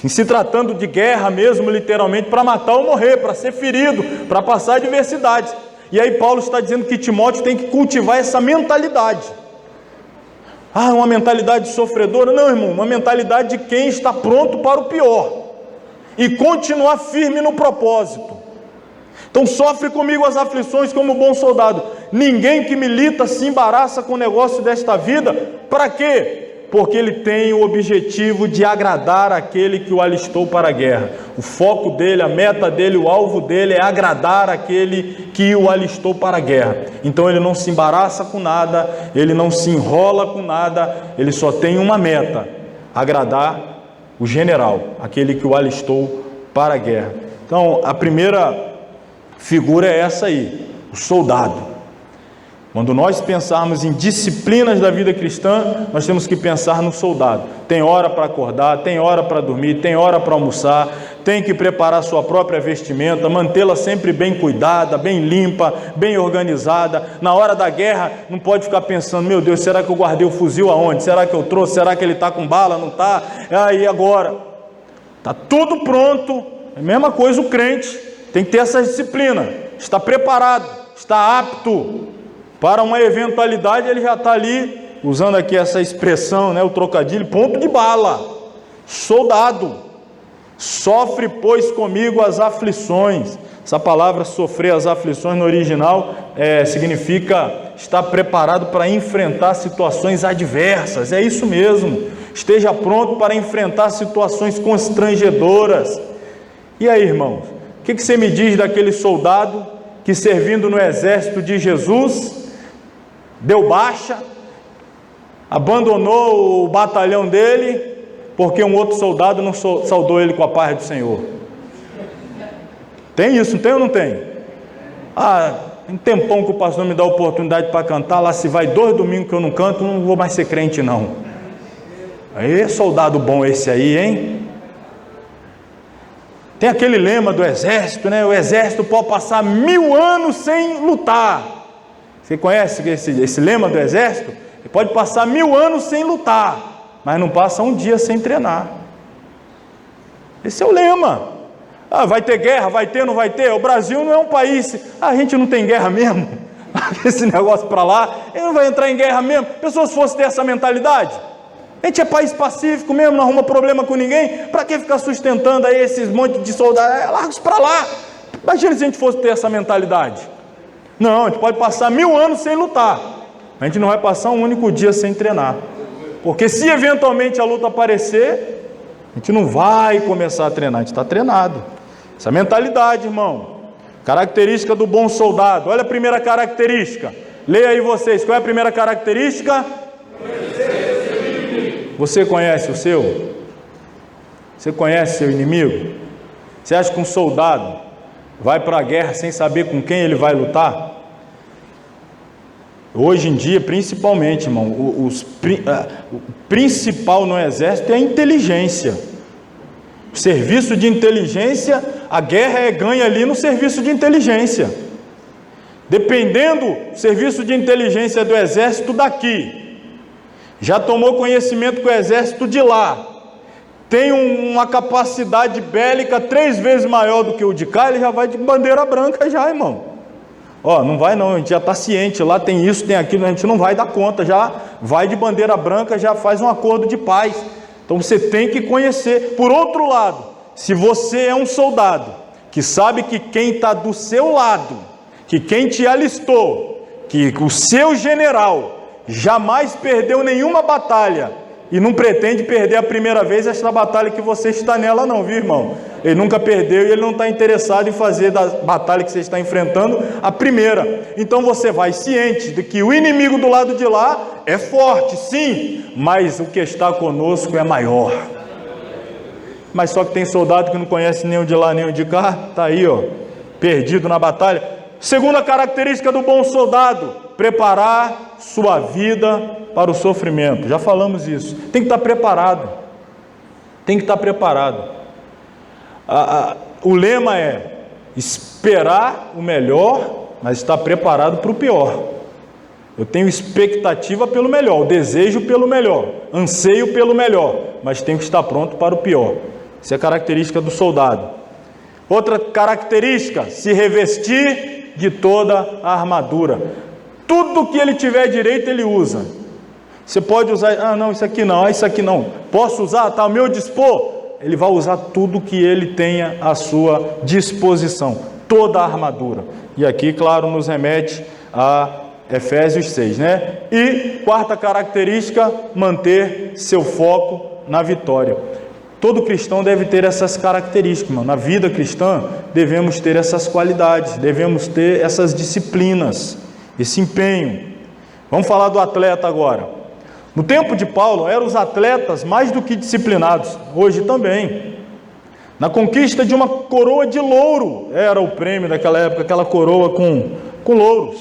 Em se tratando de guerra mesmo, literalmente, para matar ou morrer, para ser ferido, para passar adversidades. E aí Paulo está dizendo que Timóteo tem que cultivar essa mentalidade. Ah, uma mentalidade sofredora. Não, irmão, uma mentalidade de quem está pronto para o pior e continuar firme no propósito. Então sofre comigo as aflições como bom soldado. Ninguém que milita se embaraça com o negócio desta vida. Para quê? Porque ele tem o objetivo de agradar aquele que o alistou para a guerra. O foco dele, a meta dele, o alvo dele é agradar aquele que o alistou para a guerra. Então ele não se embaraça com nada, ele não se enrola com nada, ele só tem uma meta: agradar o general, aquele que o alistou para a guerra. Então a primeira figura é essa aí, o soldado. Quando nós pensarmos em disciplinas da vida cristã, nós temos que pensar no soldado. Tem hora para acordar, tem hora para dormir, tem hora para almoçar, tem que preparar sua própria vestimenta, mantê-la sempre bem cuidada, bem limpa, bem organizada. Na hora da guerra, não pode ficar pensando: meu Deus, será que eu guardei o fuzil aonde? Será que eu trouxe? Será que ele está com bala? Não está? Aí agora, está tudo pronto. É a mesma coisa o crente, tem que ter essa disciplina, está preparado, está apto para uma eventualidade. Ele já está ali, usando aqui essa expressão, né, o trocadilho, ponto de bala, soldado. Sofre, pois, comigo as aflições. Essa palavra sofrer as aflições no original significa estar preparado para enfrentar situações adversas. É isso mesmo, esteja pronto para enfrentar situações constrangedoras. E aí, irmãos, o que você me diz daquele soldado que, servindo no exército de Jesus, deu baixa, abandonou o batalhão dele, porque um outro soldado não saudou ele com a paz do Senhor? Tem isso, não tem ou não tem? Ah, um tempão que o pastor me dá a oportunidade para cantar, lá se vai 2 domingos que eu não canto, não vou mais ser crente não. Aí, soldado bom esse aí, hein? Tem aquele lema do exército, né? O exército pode passar 1000 anos sem lutar. Você conhece esse lema do exército? Ele pode passar 1000 anos sem lutar, mas não passa um dia sem treinar. Esse é o lema. Ah, vai ter guerra, vai ter, não vai ter? O Brasil não é um país, a gente não tem guerra mesmo. Esse negócio para lá, ele não vai entrar em guerra mesmo. Pessoas fossem ter essa mentalidade, a gente é país pacífico mesmo, não arruma problema com ninguém. Para que ficar sustentando aí esses montes de soldados? Larga isso para lá. Imagina se a gente fosse ter essa mentalidade. Não, a gente pode passar 1000 anos sem lutar, a gente não vai passar um único dia sem treinar, porque se eventualmente a luta aparecer, a gente não vai começar a treinar, a gente está treinado. Essa mentalidade, irmão, característica do bom soldado. Olha a primeira característica, leia aí vocês, qual é a primeira característica? Você conhece o seu? Você conhece seu inimigo? Você acha que um soldado vai para a guerra sem saber com quem ele vai lutar? Hoje em dia, principalmente, irmão, o principal no exército é a inteligência. O serviço de inteligência, a guerra é ganha ali no serviço de inteligência. Dependendo do serviço de inteligência do exército daqui, já tomou conhecimento que o exército de lá tem uma capacidade bélica 3 vezes maior do que o de cá, ele já vai de bandeira branca já, irmão. Ó, não vai não, a gente já está ciente, lá tem isso, tem aquilo, a gente não vai dar conta, já vai de bandeira branca, já faz um acordo de paz. Então você tem que conhecer. Por outro lado, se você é um soldado que sabe que quem está do seu lado, que quem te alistou, que o seu general jamais perdeu nenhuma batalha e não pretende perder a primeira vez essa batalha que você está nela não, viu, irmão? Ele nunca perdeu e ele não está interessado em fazer da batalha que você está enfrentando a primeira. Então você vai ciente de que o inimigo do lado de lá é forte, sim, mas o que está conosco é maior. Mas só que tem soldado que não conhece nem o de lá nem o de cá, está aí, ó, perdido na batalha. Segunda característica do bom soldado: preparar sua vida para o sofrimento. Já falamos isso. Tem que estar preparado. Tem que estar preparado. O lema é esperar o melhor, mas estar preparado para o pior. Eu tenho expectativa pelo melhor, desejo pelo melhor, anseio pelo melhor, mas tenho que estar pronto para o pior. Isso é característica do soldado. Outra característica: se revestir de toda a armadura. Tudo que ele tiver direito ele usa. Você pode usar, não, isso aqui não, isso aqui não. Posso usar? Está ao meu dispor? Ele vai usar tudo que ele tenha à sua disposição, toda a armadura. E aqui, claro, nos remete a Efésios 6, né? E quarta característica, manter seu foco na vitória. Todo cristão deve ter essas características, mano. Na vida cristã, devemos ter essas qualidades, devemos ter essas disciplinas, esse empenho. Vamos falar do atleta agora. No tempo de Paulo, eram os atletas mais do que disciplinados, hoje também. Na conquista de uma coroa de louro, era o prêmio daquela época, aquela coroa com louros.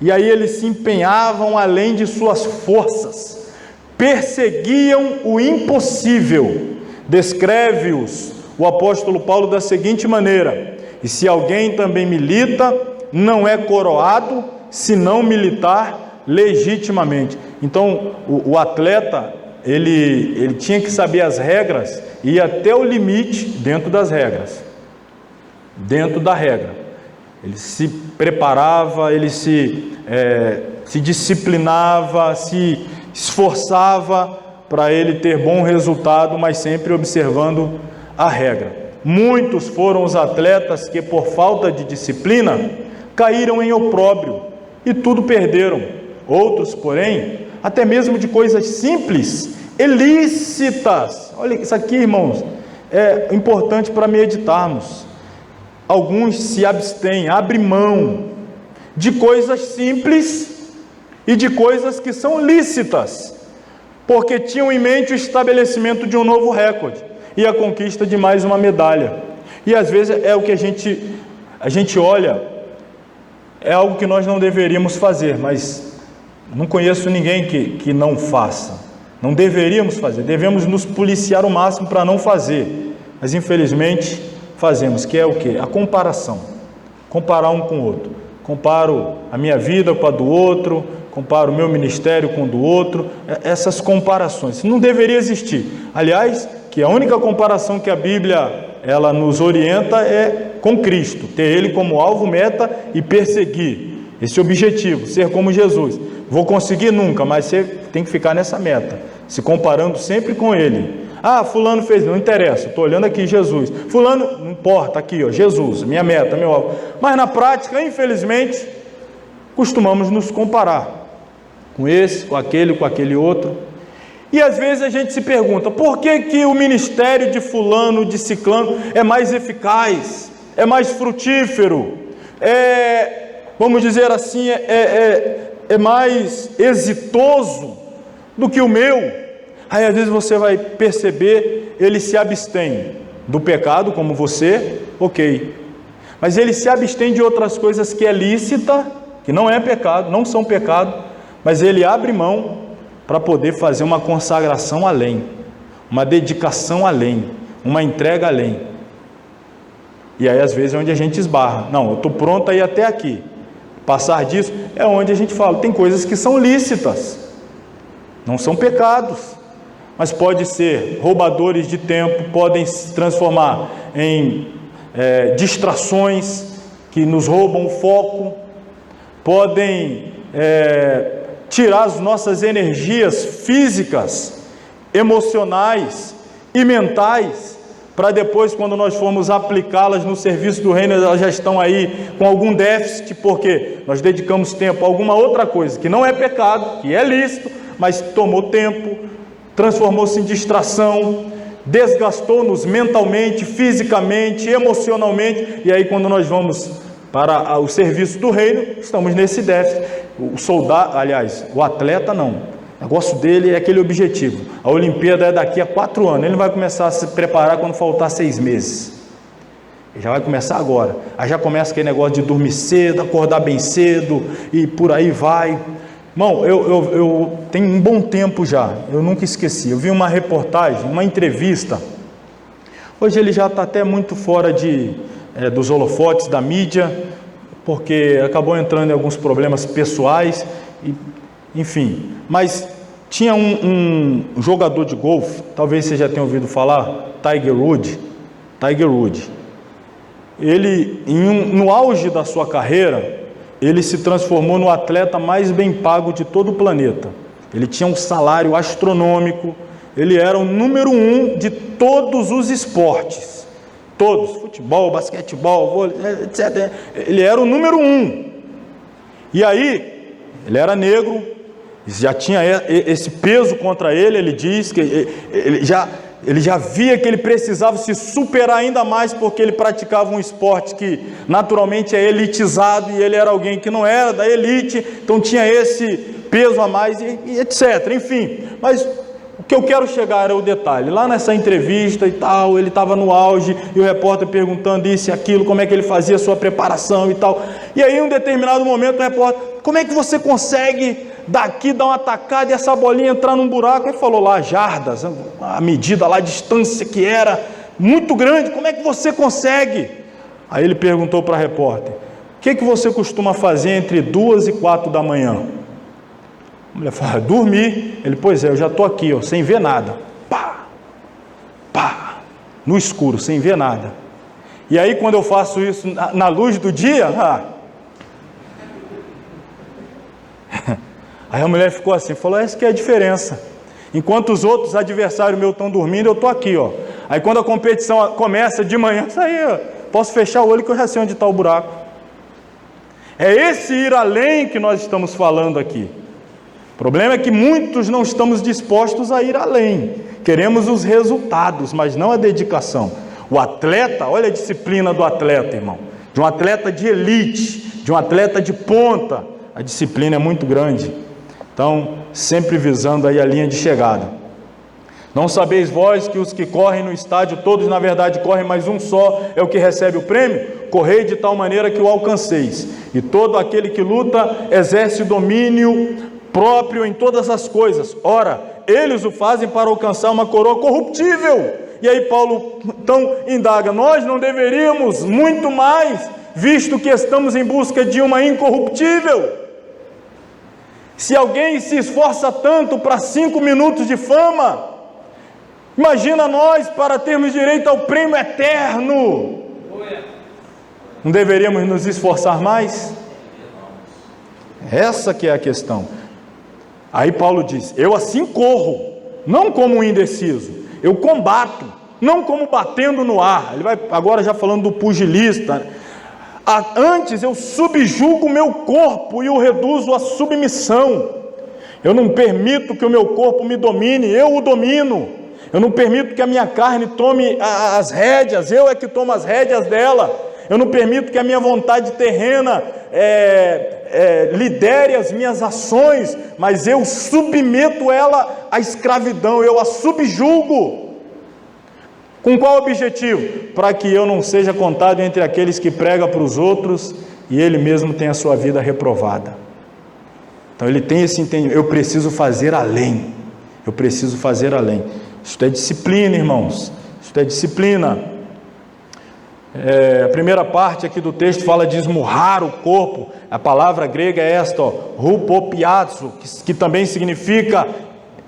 E aí eles se empenhavam além de suas forças, perseguiam o impossível. Descreve-os o apóstolo Paulo da seguinte maneira: e se alguém também milita, não é coroado, se não militar legitimamente. Então, o atleta, ele tinha que saber as regras e ir até o limite dentro das regras. Dentro da regra. Ele se preparava, ele se disciplinava, se esforçava para ele ter bom resultado, mas sempre observando a regra. Muitos foram os atletas que, por falta de disciplina, caíram em opróbrio e tudo perderam. Outros, porém, até mesmo de coisas simples, ilícitas. Olha isso aqui, irmãos, é importante para meditarmos. Alguns se abstêm, abrem mão de coisas simples e de coisas que são lícitas, porque tinham em mente o estabelecimento de um novo recorde e a conquista de mais uma medalha. E às vezes é o que a gente olha, é algo que nós não deveríamos fazer, mas não conheço ninguém que não faça. Não deveríamos fazer, devemos nos policiar o máximo para não fazer, mas infelizmente fazemos, que é o quê? A comparação, comparar um com o outro. Comparo a minha vida com a do outro, comparo o meu ministério com o do outro, essas comparações, não deveria existir. Aliás, que a única comparação que a Bíblia ela nos orienta é com Cristo, ter Ele como alvo, meta e perseguir esse objetivo, ser como Jesus. Vou conseguir nunca, mas você tem que ficar nessa meta, se comparando sempre com Ele. Ah, fulano fez, não interessa, estou olhando aqui Jesus. Fulano, não importa, aqui ó, Jesus, minha meta, meu alvo. Mas na prática, infelizmente, costumamos nos comparar com esse, com aquele outro. E às vezes a gente se pergunta, por que o ministério de fulano, de ciclano é mais eficaz, é mais frutífero, vamos dizer assim, é mais exitoso do que o meu? Aí às vezes você vai perceber, ele se abstém do pecado, como você, ok. Mas ele se abstém de outras coisas que é lícita, que não é pecado, não são pecado, mas ele abre mão para poder fazer uma consagração além, uma dedicação além, uma entrega além. E aí às vezes é onde a gente esbarra. Não, eu estou pronto a ir até aqui. Passar disso é onde a gente fala, tem coisas que são lícitas, não são pecados, mas pode ser roubadores de tempo, podem se transformar em distrações que nos roubam o foco, podem tirar as nossas energias físicas, emocionais e mentais, para depois, quando nós formos aplicá-las no serviço do reino, elas já estão aí com algum déficit, porque nós dedicamos tempo a alguma outra coisa, que não é pecado, que é lícito, mas tomou tempo, transformou-se em distração, desgastou-nos mentalmente, fisicamente, emocionalmente, e aí quando nós vamos para o serviço do reino, estamos nesse déficit. O soldado, aliás, o atleta não, o negócio dele é aquele objetivo. A Olimpíada é daqui a 4 anos, ele não vai começar a se preparar quando faltar 6 meses, ele já vai começar agora. Aí já começa aquele negócio de dormir cedo, acordar bem cedo, e por aí vai. Irmão, eu tenho um bom tempo já, eu nunca esqueci, eu vi uma reportagem, uma entrevista, hoje ele já está até muito fora dos holofotes da mídia, porque acabou entrando em alguns problemas pessoais, enfim, mas tinha um jogador de golfe, talvez você já tenha ouvido falar, Tiger Woods, ele, no auge da sua carreira, ele se transformou no atleta mais bem pago de todo o planeta. ele tinha um salário astronômico, ele era o número 1 de todos os esportes, todos, futebol, basquetebol, vôlei, etc. Ele era o número 1. E aí, ele era negro, já tinha esse peso contra ele. Ele diz que ele já via que ele precisava se superar ainda mais, porque ele praticava um esporte que naturalmente é elitizado, e ele era alguém que não era da elite, então tinha esse peso a mais, e etc. Enfim, mas o que eu quero chegar é o detalhe. Lá nessa entrevista e tal, ele estava no auge, e o repórter perguntando isso e aquilo, como é que ele fazia a sua preparação e tal. E aí, em um determinado momento, o repórter: como é que você consegue daqui dar uma tacada e essa bolinha entrar num buraco? Ele falou lá jardas, a medida lá, a distância que era muito grande. Como é que você consegue? Aí ele perguntou para a repórter: o que você costuma fazer entre 2 e 4 da manhã? A mulher falou: dormir. Ele: pois é, eu já estou aqui, ó, sem ver nada. Pá, pá, no escuro, sem ver nada. E aí, quando eu faço isso na luz do dia, aí a mulher ficou assim, falou: essa que é a diferença. Enquanto os outros adversários meus estão dormindo, eu estou aqui, ó. Aí quando a competição começa de manhã, isso aí, ó, posso fechar o olho que eu já sei onde está o buraco. É esse ir além que nós estamos falando aqui. O problema é que muitos não estamos dispostos a ir além. Queremos os resultados, mas não a dedicação. O atleta, olha a disciplina do atleta, irmão. De um atleta de elite, de um atleta de ponta, a disciplina é muito grande. Então, sempre visando aí a linha de chegada. Não sabeis vós que os que correm no estádio, todos na verdade correm, mas um só é o que recebe o prêmio? Correi de tal maneira que o alcanceis. E todo aquele que luta exerce domínio próprio em todas as coisas. Ora, eles o fazem para alcançar uma coroa corruptível. E aí Paulo então indaga: nós não deveríamos muito mais, visto que estamos em busca de uma incorruptível? Se alguém se esforça tanto para 5 minutos de fama, imagina nós para termos direito ao prêmio eterno. Não deveríamos nos esforçar mais? Essa que é a questão. Aí Paulo diz: eu assim corro, não como um indeciso, eu combato, não como batendo no ar. Ele vai agora já falando do pugilista. Antes eu subjugo o meu corpo e o reduzo à submissão. Eu não permito que o meu corpo me domine, eu o domino. Eu não permito que a minha carne tome as rédeas, eu é que tomo as rédeas dela. Eu não permito que a minha vontade terrena lidere as minhas ações, mas eu submeto ela à escravidão, eu a subjugo. Com qual objetivo? Para que eu não seja contado entre aqueles que pregam para os outros e ele mesmo tenha a sua vida reprovada. Então ele tem esse entendimento: eu preciso fazer além, eu preciso fazer além. Isso é disciplina, irmãos, isso é disciplina. A primeira parte aqui do texto fala de esmurrar o corpo. A palavra grega é esta, rupopiazo, que também significa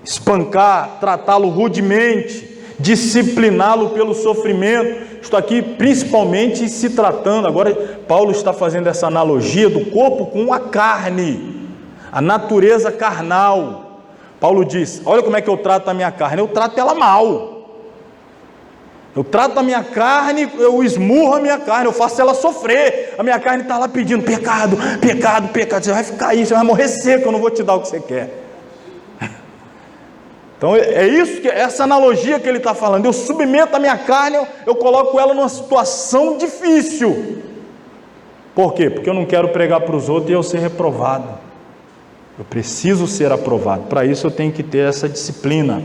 espancar, tratá-lo rudemente, discipliná-lo pelo sofrimento. Isto aqui principalmente se tratando, agora Paulo está fazendo essa analogia do corpo com a carne, a natureza carnal. Paulo diz: olha como é que eu trato a minha carne, eu trato ela mal. Eu trato a minha carne, eu esmurro a minha carne, eu faço ela sofrer. A minha carne está lá pedindo: pecado, pecado, pecado. Você vai ficar aí, você vai morrer seco, eu não vou te dar o que você quer. Então é isso, essa analogia que ele está falando. Eu submeto a minha carne, eu coloco ela numa situação difícil. Por quê? Porque eu não quero pregar para os outros e eu ser reprovado. Eu preciso ser aprovado. Para isso eu tenho que ter essa disciplina.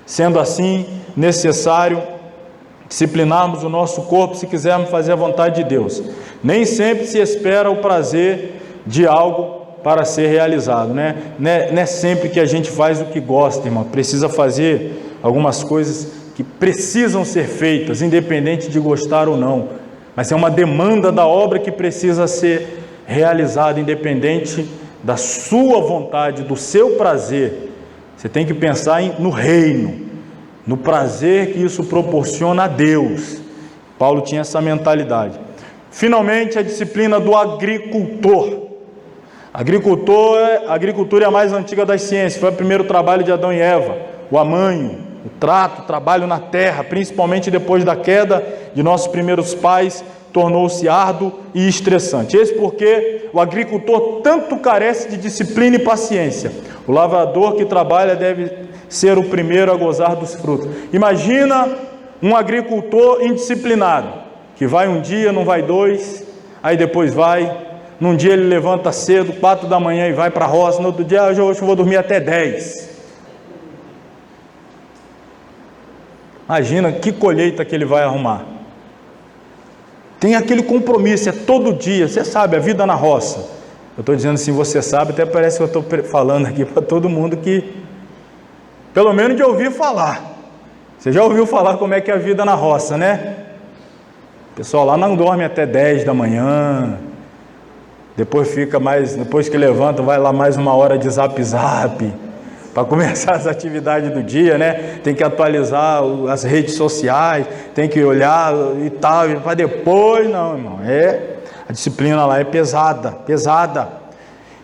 Sendo assim, necessário disciplinarmos o nosso corpo se quisermos fazer a vontade de Deus. Nem sempre se espera o prazer de algo para ser realizado, né? Não é sempre que a gente faz o que gosta, irmão. Precisa fazer algumas coisas que precisam ser feitas, independente de gostar ou não. Mas é uma demanda da obra que precisa ser realizada, independente da sua vontade, do seu prazer. Você tem que pensar no reino, no prazer que isso proporciona a Deus. Paulo tinha essa mentalidade. Finalmente, a disciplina do agricultor. A agricultura é a mais antiga das ciências, foi o primeiro trabalho de Adão e Eva, o amanho, o trato, o trabalho na terra, principalmente depois da queda de nossos primeiros pais, tornou-se árduo e estressante. Esse porque o agricultor tanto carece de disciplina e paciência. O lavrador que trabalha deve ser o primeiro a gozar dos frutos. Imagina um agricultor indisciplinado, que vai um dia, não vai dois, aí depois vai. Num dia ele levanta cedo, 4 da manhã e vai para a roça, no outro dia, hoje eu vou dormir até 10. Imagina que colheita que ele vai arrumar. Tem aquele compromisso, é todo dia, você sabe, a vida na roça. Eu estou dizendo assim, você sabe, até parece que eu estou falando aqui para todo mundo que, pelo menos de ouvir falar. Você já ouviu falar como é que é a vida na roça, né? O pessoal lá não dorme até 10 da manhã, depois que levanta, vai lá mais 1 hora de zap, para começar as atividades do dia, né? Tem que atualizar as redes sociais, tem que olhar e tal, para depois, não, irmão, a disciplina lá é pesada.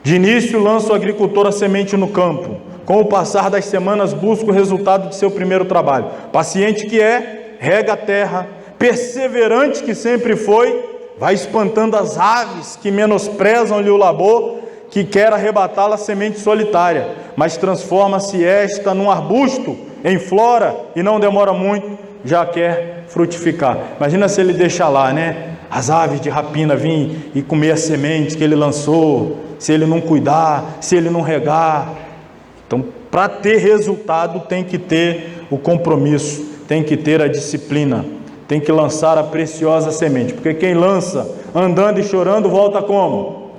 De início, lança o agricultor a semente no campo. Com o passar das semanas, busca o resultado de seu primeiro trabalho. Paciente que é, rega a terra, perseverante que sempre foi, vai espantando as aves que menosprezam-lhe o labor, que quer arrebatá-la a semente solitária, mas transforma-se esta num arbusto, enflora e não demora muito, já quer frutificar. Imagina se ele deixar lá, né? As aves de rapina vir e comer a semente que ele lançou, se ele não cuidar, se ele não regar. Então, para ter resultado, tem que ter o compromisso, tem que ter a disciplina, tem que lançar a preciosa semente, porque quem lança andando e chorando volta como?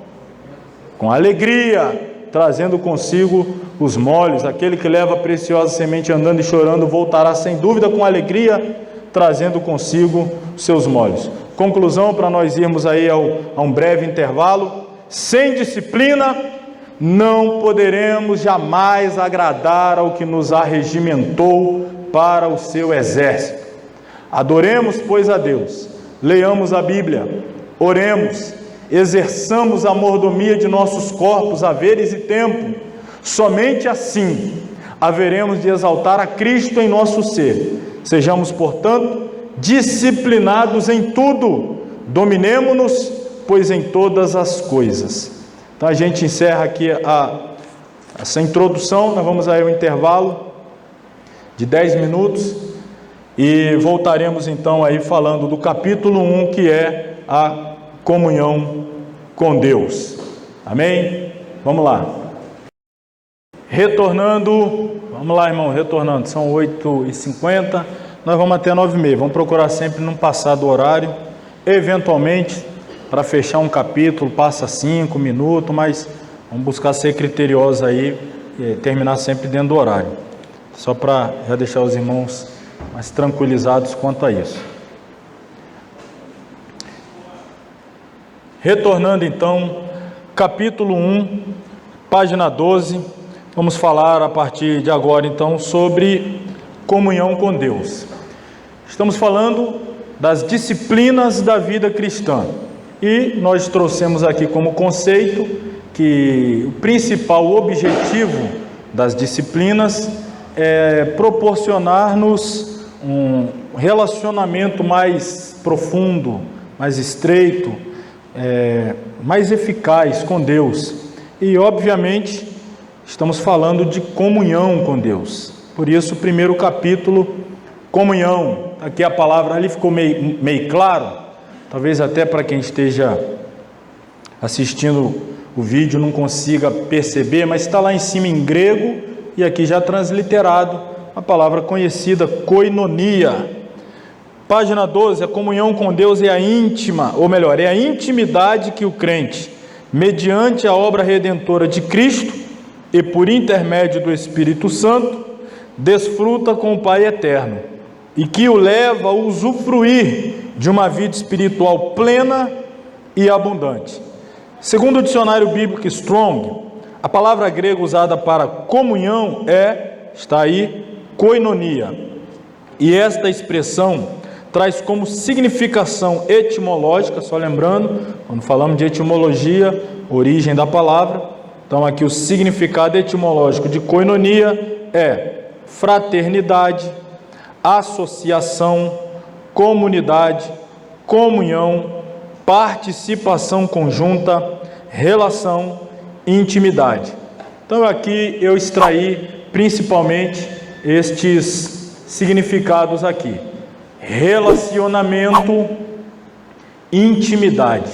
Com alegria, trazendo consigo os molhos. Aquele que leva a preciosa semente andando e chorando voltará sem dúvida com alegria, trazendo consigo seus molhos. Conclusão, para nós irmos aí a um breve intervalo: sem disciplina não poderemos jamais agradar ao que nos arregimentou para o seu exército. Adoremos, pois, a Deus, leiamos a Bíblia, oremos, exerçamos a mordomia de nossos corpos, haveres e tempo. Somente assim haveremos de exaltar a Cristo em nosso ser. Sejamos, portanto, disciplinados em tudo, dominemo-nos, pois em todas as coisas. Então a gente encerra aqui essa introdução. Nós vamos aí ao intervalo de 10 minutos e voltaremos então aí falando do capítulo 1, que é a comunhão com Deus. Amém? Vamos lá. Retornando, vamos lá, irmão, retornando, são 8h50, nós vamos até 9h30, vamos procurar sempre não passar do horário, eventualmente, para fechar um capítulo, passa 5 minutos, mas vamos buscar ser criteriosos aí, e terminar sempre dentro do horário, só para já deixar os irmãos mais tranquilizados quanto a isso. Retornando então, capítulo 1, página 12, vamos falar a partir de agora então sobre comunhão com Deus. Estamos falando das disciplinas da vida cristã e nós trouxemos aqui como conceito que o principal objetivo das disciplinas é proporcionar-nos um relacionamento mais profundo, mais estreito, mais eficaz com Deus. E obviamente estamos falando de comunhão com Deus. Por isso o primeiro capítulo, comunhão. Aqui a palavra ali ficou meio claro, talvez até para quem esteja assistindo o vídeo não consiga perceber, mas está lá em cima em grego e aqui já transliterado a palavra conhecida, koinonia. Página 12, a comunhão com Deus é a íntima, ou melhor, é a intimidade que o crente, mediante a obra redentora de Cristo e por intermédio do Espírito Santo, desfruta com o Pai eterno e que o leva a usufruir de uma vida espiritual plena e abundante. Segundo o dicionário bíblico Strong, a palavra grega usada para comunhão está aí, koinonia. E esta expressão traz como significação etimológica, só lembrando, quando falamos de etimologia, origem da palavra, então aqui o significado etimológico de koinonia é fraternidade, associação, comunidade, comunhão, participação conjunta, relação, intimidade. Então aqui eu extraí principalmente estes significados aqui: relacionamento, intimidade.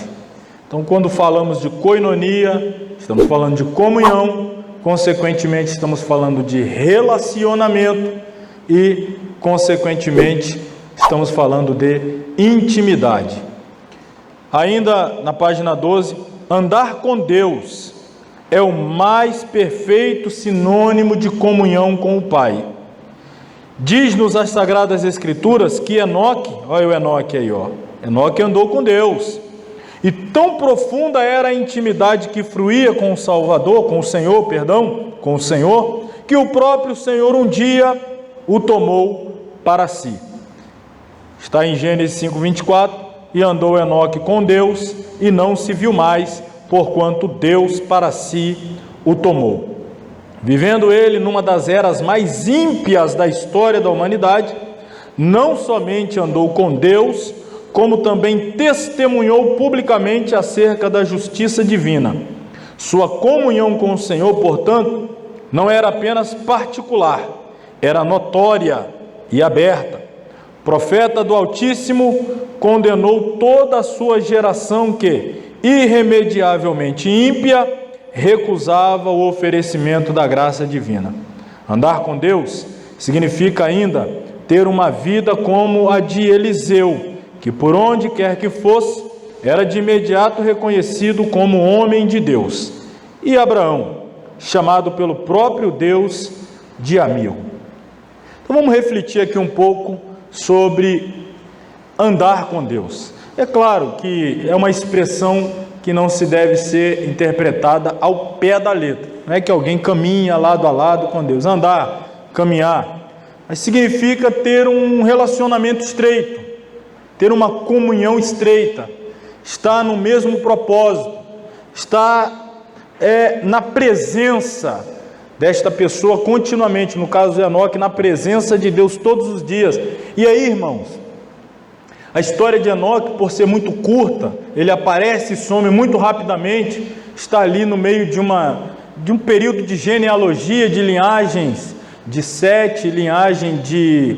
Então, quando falamos de koinonia, estamos falando de comunhão, consequentemente estamos falando de relacionamento e, consequentemente, estamos falando de intimidade. Ainda na página 12, andar com Deus é o mais perfeito sinônimo de comunhão com o Pai. Diz-nos as Sagradas Escrituras que Enoque, olha o Enoque aí, Enoque andou com Deus, e tão profunda era a intimidade que fruía com o Salvador, com o Senhor, que o próprio Senhor um dia o tomou para si. Está em Gênesis 5:24, e andou Enoque com Deus, e não se viu mais, porquanto Deus para si o tomou. Vivendo ele numa das eras mais ímpias da história da humanidade, não somente andou com Deus, como também testemunhou publicamente acerca da justiça divina. Sua comunhão com o Senhor, portanto, não era apenas particular, era notória e aberta. O profeta do Altíssimo condenou toda a sua geração que, irremediavelmente ímpia, recusava o oferecimento da graça divina. Andar com Deus significa ainda ter uma vida como a de Eliseu, que por onde quer que fosse, era de imediato reconhecido como homem de Deus, e Abraão, chamado pelo próprio Deus de amigo. Então vamos refletir aqui um pouco sobre andar com Deus. É claro que é uma expressão que não se deve ser interpretada ao pé da letra. Não é que alguém caminha lado a lado com Deus. Andar, caminhar, mas significa ter um relacionamento estreito, ter uma comunhão estreita, estar no mesmo propósito, estar na presença desta pessoa continuamente, no caso de Enoque, na presença de Deus todos os dias. E aí, irmãos, a história de Enoque, por ser muito curta, ele aparece e some muito rapidamente, está ali no meio de um período de genealogia, de linhagens de Sete, linhagem de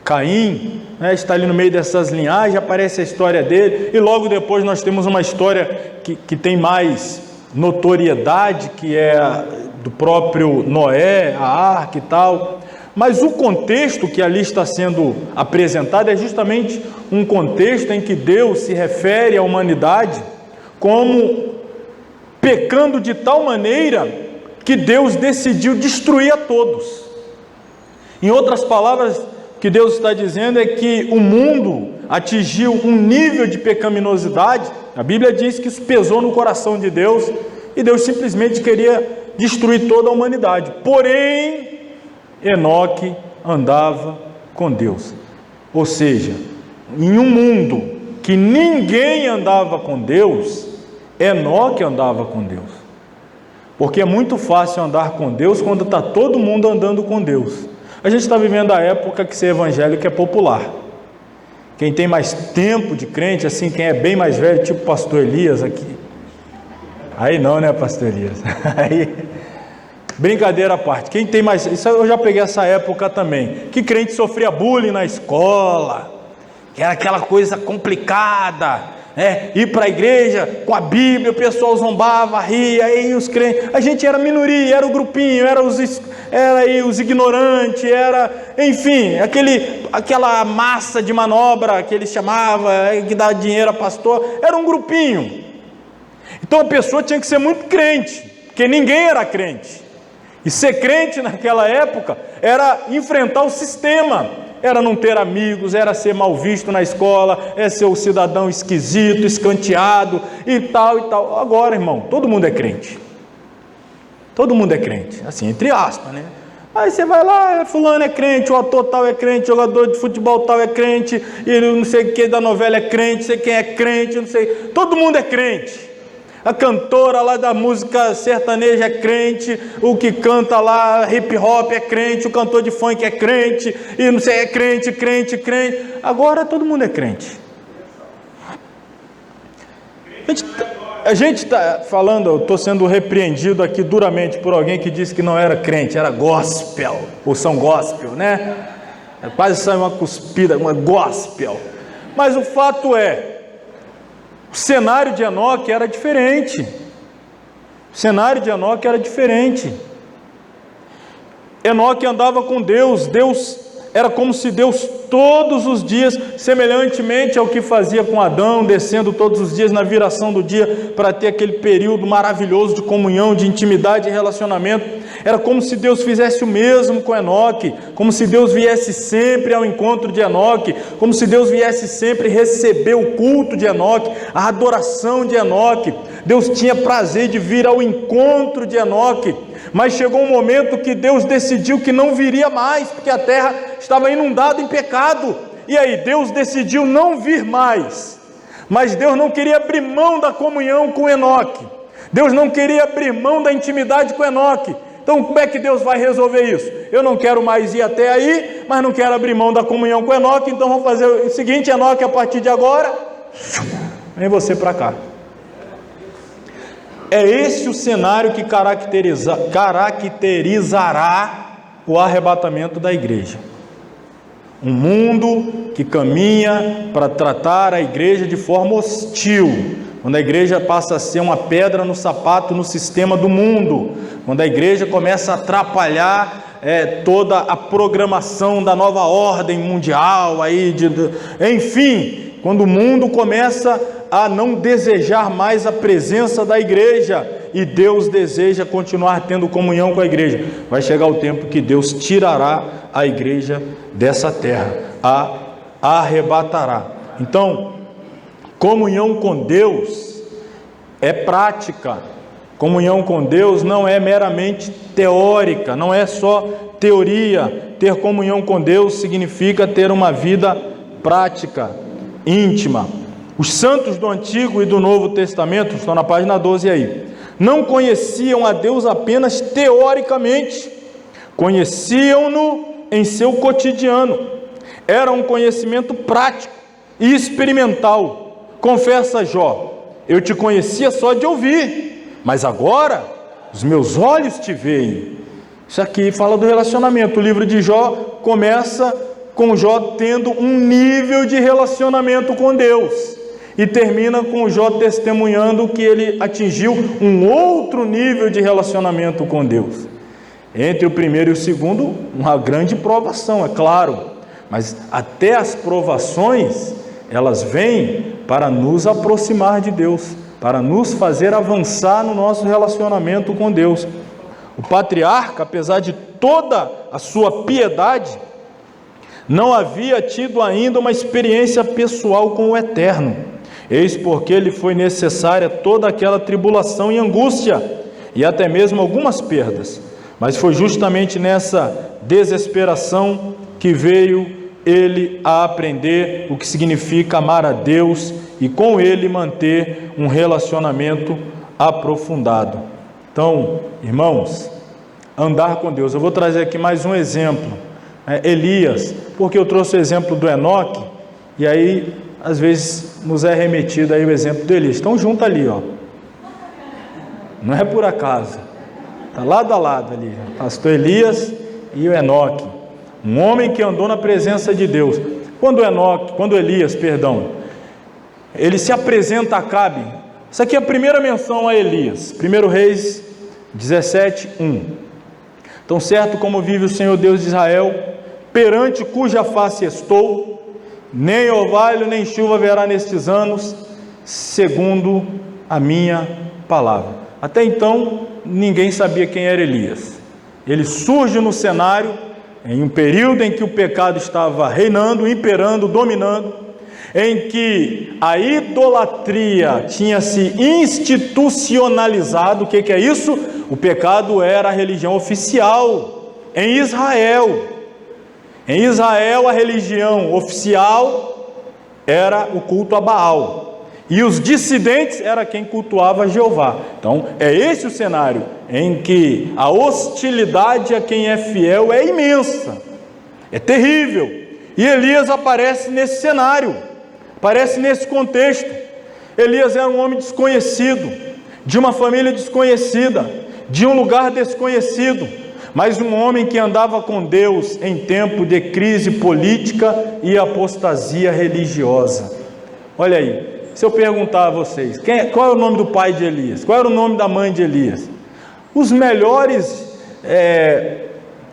Caim, está ali no meio dessas linhagens, aparece a história dele, e logo depois nós temos uma história que tem mais notoriedade, que é do próprio Noé, a arca e tal. Mas o contexto que ali está sendo apresentado é justamente um contexto em que Deus se refere à humanidade como pecando de tal maneira que Deus decidiu destruir a todos. Em outras palavras, o que Deus está dizendo é que o mundo atingiu um nível de pecaminosidade. A Bíblia diz que isso pesou no coração de Deus e Deus simplesmente queria destruir toda a humanidade. Porém, Enoque andava com Deus. Ou seja, em um mundo que ninguém andava com Deus, Enoque andava com Deus. Porque é muito fácil andar com Deus quando está todo mundo andando com Deus. A gente está vivendo a época que ser evangélico é popular. Quem tem mais tempo de crente, assim, quem é bem mais velho, tipo o pastor Elias aqui. Aí não, né, pastor Elias? Aí, brincadeira à parte. Quem tem mais... Isso eu já peguei essa época também. Que crente sofria bullying na escola, que era aquela coisa complicada, ir para a igreja com a Bíblia, o pessoal zombava, ria, aí os crentes... A gente era minoria, era o grupinho, era os ignorantes, enfim, aquela massa de manobra que ele chamava, que dava dinheiro a pastor, era um grupinho. Então a pessoa tinha que ser muito crente, porque ninguém era crente. E ser crente naquela época era enfrentar o sistema, era não ter amigos, era ser mal visto na escola, é ser o cidadão esquisito, escanteado e tal e tal. Agora, irmão, todo mundo é crente. Todo mundo é crente, assim, entre aspas, né? Aí você vai lá, fulano é crente, o ator tal é crente, o jogador de futebol tal é crente, e não sei o que da novela é crente, não sei quem é crente, não sei, todo mundo é crente. A cantora lá da música sertaneja é crente, o que canta lá hip hop é crente, o cantor de funk é crente, e não sei, é crente. Agora todo mundo é crente. A gente está falando, eu estou sendo repreendido aqui duramente por alguém que disse que não era crente, era gospel, ou são gospel, né? Quase sai uma cuspida, uma gospel. Mas o fato é, o cenário de Enoque era diferente. O cenário de Enoque era diferente. Enoque andava com Deus, era como se Deus todos os dias, semelhantemente ao que fazia com Adão, descendo todos os dias na viração do dia para ter aquele período maravilhoso de comunhão, de intimidade e relacionamento. Era como se Deus fizesse o mesmo com Enoque, como se Deus viesse sempre ao encontro de Enoque, como se Deus viesse sempre receber o culto de Enoque, a adoração de Enoque. Deus tinha prazer de vir ao encontro de Enoque, mas chegou um momento que Deus decidiu que não viria mais, porque a terra estava inundada em pecado, e aí Deus decidiu não vir mais, mas Deus não queria abrir mão da comunhão com Enoque, Deus não queria abrir mão da intimidade com Enoque. Então como é que Deus vai resolver isso? Eu não quero mais ir até aí, mas não quero abrir mão da comunhão com Enoque, então vamos fazer o seguinte, Enoque, a partir de agora, vem você para cá. É esse o cenário que caracterizará o arrebatamento da igreja. Um mundo que caminha para tratar a igreja de forma hostil, quando a igreja passa a ser uma pedra no sapato no sistema do mundo, quando a igreja começa a atrapalhar toda a programação da nova ordem mundial, enfim, quando o mundo começa a não desejar mais a presença da igreja, e Deus deseja continuar tendo comunhão com a igreja, vai chegar o tempo que Deus tirará a igreja dessa terra, a arrebatará. Então, comunhão com Deus é prática, comunhão com Deus não é meramente teórica, não é só teoria. Ter comunhão com Deus significa ter uma vida prática, íntima. Os santos do Antigo e do Novo Testamento, estão na página 12 aí, não conheciam a Deus apenas teoricamente, conheciam-no em seu cotidiano. Era um conhecimento prático e experimental. Confessa Jó: eu te conhecia só de ouvir, mas agora os meus olhos te veem. Isso aqui fala do relacionamento. O livro de Jó começa com Jó tendo um nível de relacionamento com Deus, e termina com Jó testemunhando que ele atingiu um outro nível de relacionamento com Deus. Entre o primeiro e o segundo, uma grande provação, é claro, mas até as provações, elas vêm para nos aproximar de Deus, para nos fazer avançar no nosso relacionamento com Deus. O patriarca, apesar de toda a sua piedade, não havia tido ainda uma experiência pessoal com o Eterno. Eis porque lhe foi necessária toda aquela tribulação e angústia, e até mesmo algumas perdas. Mas foi justamente nessa desesperação que veio ele a aprender o que significa amar a Deus e com ele manter um relacionamento aprofundado. Então, irmãos, andar com Deus. Eu vou trazer aqui mais um exemplo. Elias, porque eu trouxe o exemplo do Enoque, e aí às vezes nos é remetido aí o exemplo do Elias. Estão juntos ali, ó. Não é por acaso. Está lado a lado ali, pastor Elias e o Enoque. Um homem que andou na presença de Deus. Quando Elias, ele se apresenta a Acabe. Isso aqui é a primeira menção a Elias. 1 Reis 17, 1. Tão certo como vive o Senhor Deus de Israel, perante cuja face estou, nem orvalho nem chuva haverá nestes anos, segundo a minha palavra. Até então, ninguém sabia quem era Elias. Ele surge no cenário, em um período em que o pecado estava reinando, imperando, dominando, em que a idolatria tinha se institucionalizado. O que é isso? O pecado era a religião oficial em Israel. Em Israel, a religião oficial era o culto a Baal, e os dissidentes era quem cultuava Jeová. Então, é esse o cenário em que a hostilidade a quem é fiel é imensa, é terrível. E Elias aparece nesse cenário, aparece nesse contexto. Elias era um homem desconhecido, de uma família desconhecida, de um lugar desconhecido, mas um homem que andava com Deus em tempo de crise política e apostasia religiosa. Olha aí, se eu perguntar a vocês, qual é o nome do pai de Elias? Qual era o nome da mãe de Elias? Os melhores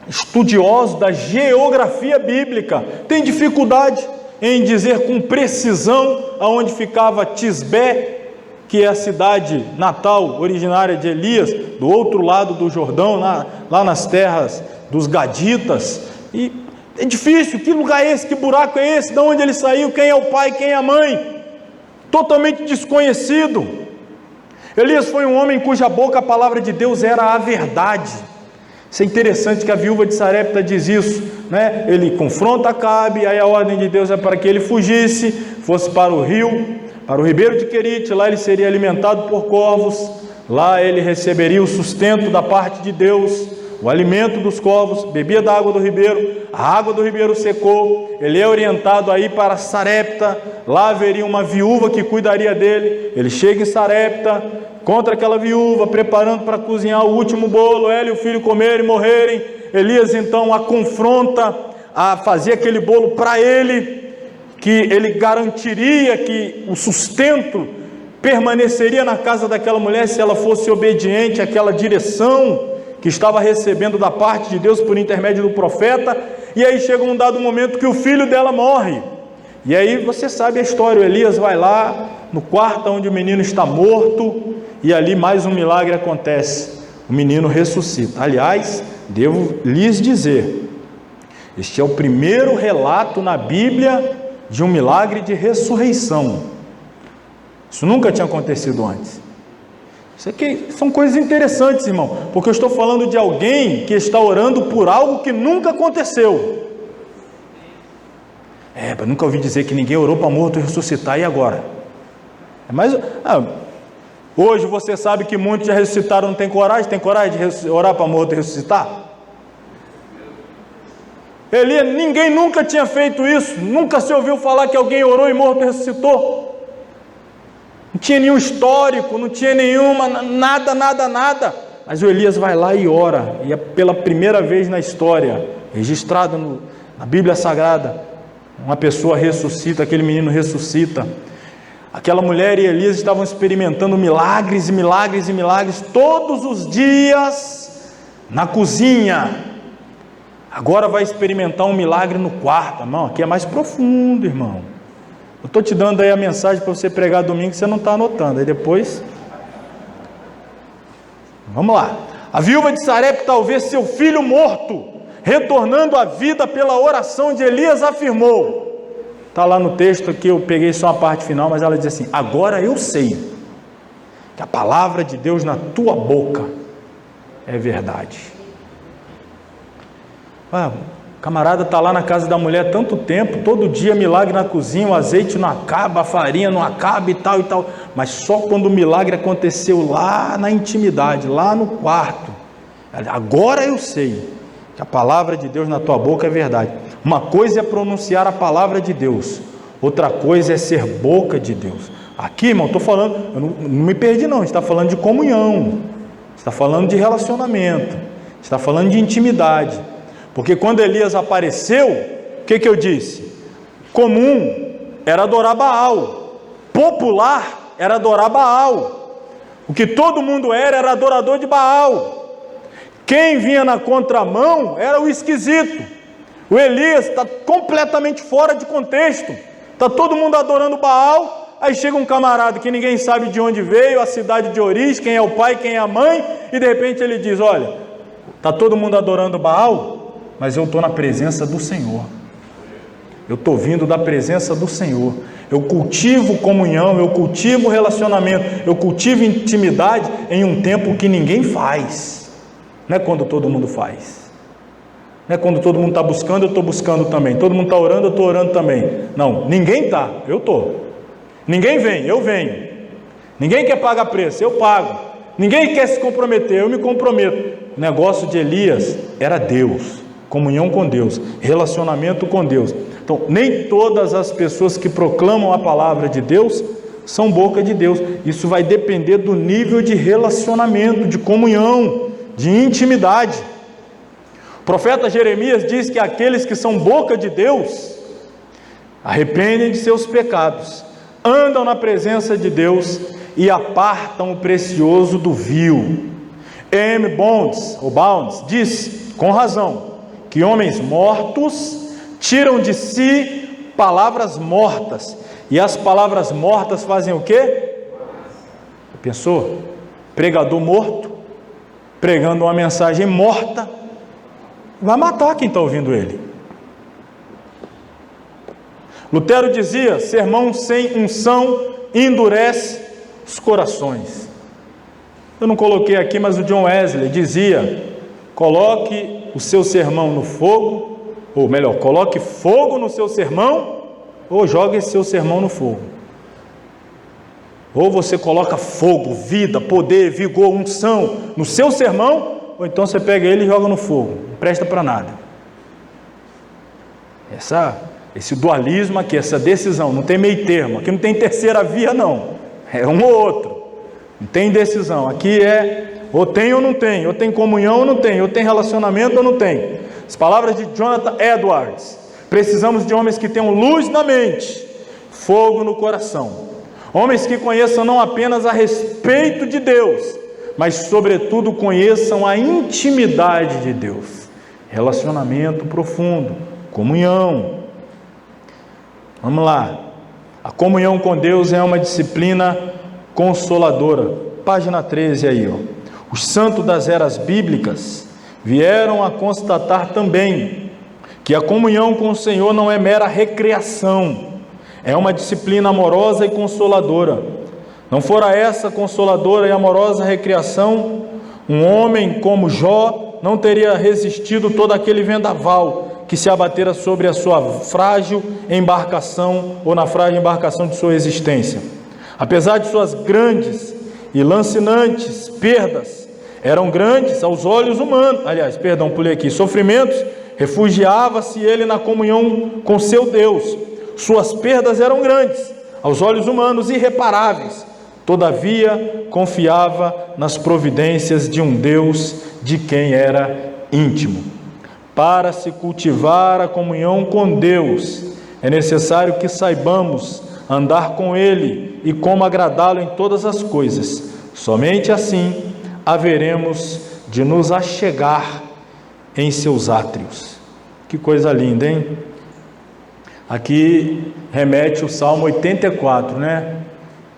estudiosos da geografia bíblica têm dificuldade em dizer com precisão aonde ficava Tisbé, que é a cidade natal, originária de Elias, do outro lado do Jordão, lá nas terras dos Gaditas. E é difícil, que lugar é esse, que buraco é esse, de onde ele saiu, quem é o pai, quem é a mãe? Totalmente desconhecido. Elias foi um homem cuja boca a palavra de Deus era a verdade. Isso é interessante que a viúva de Sarepta diz isso, né? Ele confronta Acabe, aí a ordem de Deus é para que ele fugisse, fosse para o rio, para o ribeiro de Querite, lá ele seria alimentado por corvos, lá ele receberia o sustento da parte de Deus, o alimento dos corvos, bebia da água do ribeiro, a água do ribeiro secou, ele é orientado a ir para Sarepta, lá haveria uma viúva que cuidaria dele, ele chega em Sarepta, contra aquela viúva, preparando para cozinhar o último bolo, ela e o filho comerem e morrerem. Elias então a confronta a fazer aquele bolo para ele, que ele garantiria que o sustento permaneceria na casa daquela mulher se ela fosse obediente àquela direção que estava recebendo da parte de Deus por intermédio do profeta. E aí chega um dado momento que o filho dela morre, e aí você sabe a história, o Elias vai lá no quarto onde o menino está morto, e ali mais um milagre acontece, o menino ressuscita. Aliás, devo lhes dizer, este é o primeiro relato na Bíblia de um milagre de ressurreição. Isso nunca tinha acontecido antes. Isso aqui são coisas interessantes, irmão, porque eu estou falando de alguém que está orando por algo que nunca aconteceu. Eu nunca ouvi dizer que ninguém orou para morto ressuscitar, e agora? Mas hoje você sabe que muitos já ressuscitaram, não tem coragem? Tem coragem de orar para morto ressuscitar? Elias, ninguém nunca tinha feito isso, nunca se ouviu falar que alguém orou e morto ressuscitou. Não tinha nenhum histórico, não tinha nenhuma, nada. Mas o Elias vai lá e ora, e é pela primeira vez na história, registrado na Bíblia Sagrada, uma pessoa ressuscita, aquele menino ressuscita. Aquela mulher e Elias estavam experimentando milagres e milagres e milagres todos os dias na cozinha. Agora vai experimentar um milagre no quarto. Irmão, aqui é mais profundo, irmão. Eu estou te dando aí a mensagem para você pregar domingo que você não está anotando. Aí depois, vamos lá. A viúva de Sarepta, ao ver seu filho morto, retornando à vida pela oração de Elias, afirmou. Está lá no texto aqui, eu peguei só a parte final, mas ela diz assim: agora eu sei que a palavra de Deus na tua boca é verdade. O camarada está lá na casa da mulher há tanto tempo, todo dia milagre na cozinha, o azeite não acaba, a farinha não acaba e tal, mas só quando o milagre aconteceu lá na intimidade, lá no quarto, agora eu sei que a palavra de Deus na tua boca é verdade. Uma coisa é pronunciar a palavra de Deus, outra coisa é ser boca de Deus. Aqui, irmão, estou falando, eu não me perdi não, a gente está falando de comunhão, está falando de relacionamento, está falando de intimidade. Porque quando Elias apareceu, o que eu disse? Comum era adorar Baal, popular era adorar Baal, o que todo mundo era adorador de Baal. Quem vinha na contramão era o esquisito. O Elias está completamente fora de contexto, está todo mundo adorando Baal, aí chega um camarada que ninguém sabe de onde veio, a cidade de origem, quem é o pai, quem é a mãe, e de repente ele diz: olha, está todo mundo adorando Baal, mas eu estou na presença do Senhor, eu estou vindo da presença do Senhor, eu cultivo comunhão, eu cultivo relacionamento, eu cultivo intimidade em um tempo que ninguém faz, não é quando todo mundo faz. Não é quando todo mundo está buscando, eu estou buscando também. Todo mundo está orando, eu estou orando também. Não, ninguém está, eu estou. Ninguém vem, eu venho. Ninguém quer pagar preço, eu pago. Ninguém quer se comprometer, eu me comprometo. O negócio de Elias era Deus, comunhão com Deus, relacionamento com Deus. Então, nem todas as pessoas que proclamam a palavra de Deus são boca de Deus. Isso vai depender do nível de relacionamento, de comunhão, de intimidade. O profeta Jeremias diz que aqueles que são boca de Deus arrependem de seus pecados, andam na presença de Deus e apartam o precioso do vil. M. Bounds diz, com razão, que homens mortos tiram de si palavras mortas, e as palavras mortas fazem o quê? Pensou? Pregador morto, pregando uma mensagem morta, vai matar quem está ouvindo ele. Lutero dizia, sermão sem unção endurece os corações. Eu não coloquei aqui, mas o John Wesley dizia, coloque o seu sermão no fogo, ou melhor, coloque fogo no seu sermão, ou jogue seu sermão no fogo. Ou você coloca fogo, vida, poder, vigor, unção no seu sermão, ou então você pega ele e joga no fogo, não presta para nada. Esse dualismo aqui, essa decisão, não tem meio termo, aqui não tem terceira via não, é um ou outro, não tem decisão, aqui é ou tem ou não tem, ou tem comunhão ou não tem, ou tem relacionamento ou não tem. As palavras de Jonathan Edwards, precisamos de homens que tenham luz na mente, fogo no coração, homens que conheçam não apenas a respeito de Deus, mas sobretudo conheçam a intimidade de Deus, relacionamento profundo, comunhão. Vamos lá, a comunhão com Deus é uma disciplina consoladora. Página 13 aí, ó. Os santos das eras bíblicas vieram a constatar também que a comunhão com o Senhor não é mera recreação, é uma disciplina amorosa e consoladora. Não fora essa consoladora e amorosa recreação, um homem como Jó não teria resistido todo aquele vendaval que se abatera sobre a sua frágil embarcação ou na frágil embarcação de sua existência. Apesar de suas grandes e lancinantes perdas, eram grandes aos olhos humanos, pulei aqui, sofrimentos, refugiava-se ele na comunhão com seu Deus. Suas perdas eram grandes aos olhos humanos, irreparáveis. Todavia, confiava nas providências de um Deus de quem era íntimo. Para se cultivar a comunhão com Deus, é necessário que saibamos andar com Ele e como agradá-lo em todas as coisas. Somente assim haveremos de nos achegar em seus átrios. Que coisa linda, hein? Aqui remete o Salmo 84, né?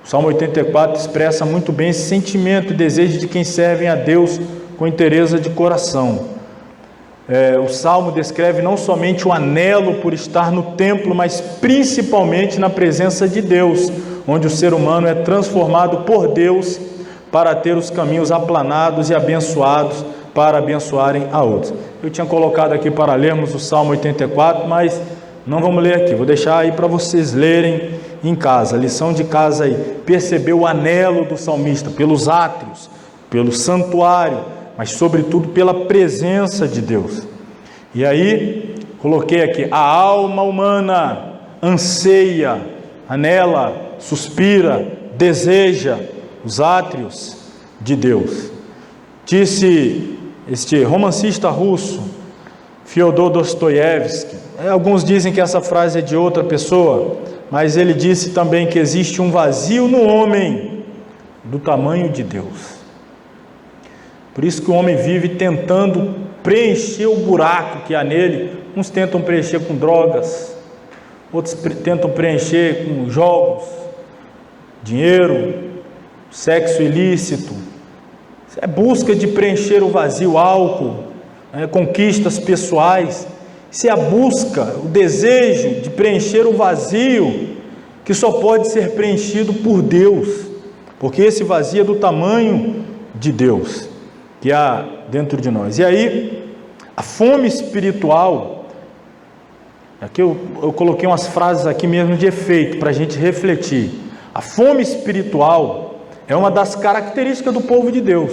O Salmo 84 expressa muito bem esse sentimento e desejo de quem servem a Deus com inteireza de coração. O Salmo descreve não somente o anelo por estar no templo, mas principalmente na presença de Deus, onde o ser humano é transformado por Deus para ter os caminhos aplanados e abençoados para abençoarem a outros. Eu tinha colocado aqui para lermos o Salmo 84, mas não vamos ler aqui, vou deixar aí para vocês lerem em casa, lição de casa aí. Perceber o anelo do salmista pelos átrios, pelo santuário, mas sobretudo pela presença de Deus. E aí, coloquei aqui, a alma humana anseia, anela, suspira, deseja os átrios de Deus. Disse este romancista russo, Fyodor Dostoiévski, alguns dizem que essa frase é de outra pessoa, mas ele disse também que existe um vazio no homem do tamanho de Deus. Por isso que o homem vive tentando preencher o buraco que há nele. Uns tentam preencher com drogas, outros tentam preencher com jogos, dinheiro, sexo ilícito. É busca de preencher o vazio, álcool, conquistas pessoais. Isso é a busca, o desejo de preencher o vazio que só pode ser preenchido por Deus, porque esse vazio é do tamanho de Deus que há dentro de nós. E aí, A fome espiritual, aqui eu coloquei umas frases aqui mesmo de efeito, para a gente refletir. A fome espiritual é uma das características do povo de Deus.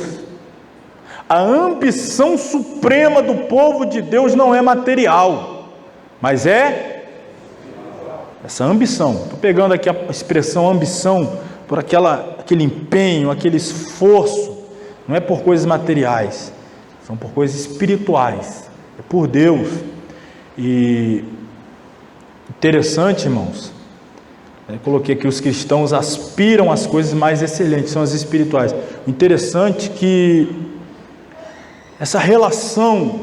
A ambição suprema do povo de Deus não é material, mas é essa ambição. Estou pegando aqui a expressão ambição por aquele empenho, aquele esforço. Não é por coisas materiais, são por coisas espirituais, é por Deus. E interessante, irmãos, eu coloquei aqui: os cristãos aspiram às coisas mais excelentes, são as espirituais. Interessante que essa relação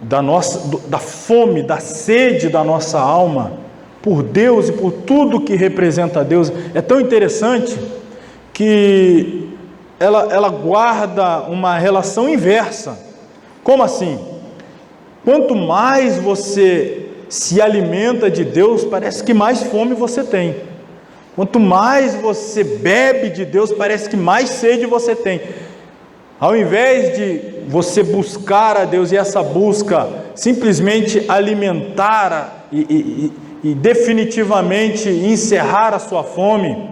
da fome, da sede da nossa alma por Deus e por tudo que representa Deus é tão interessante que ela guarda uma relação inversa. Como assim? Quanto mais você se alimenta de Deus, parece que mais fome você tem. Quanto mais você bebe de Deus, parece que mais sede você tem. Ao invés de você buscar a Deus e essa busca simplesmente alimentar e definitivamente encerrar a sua fome,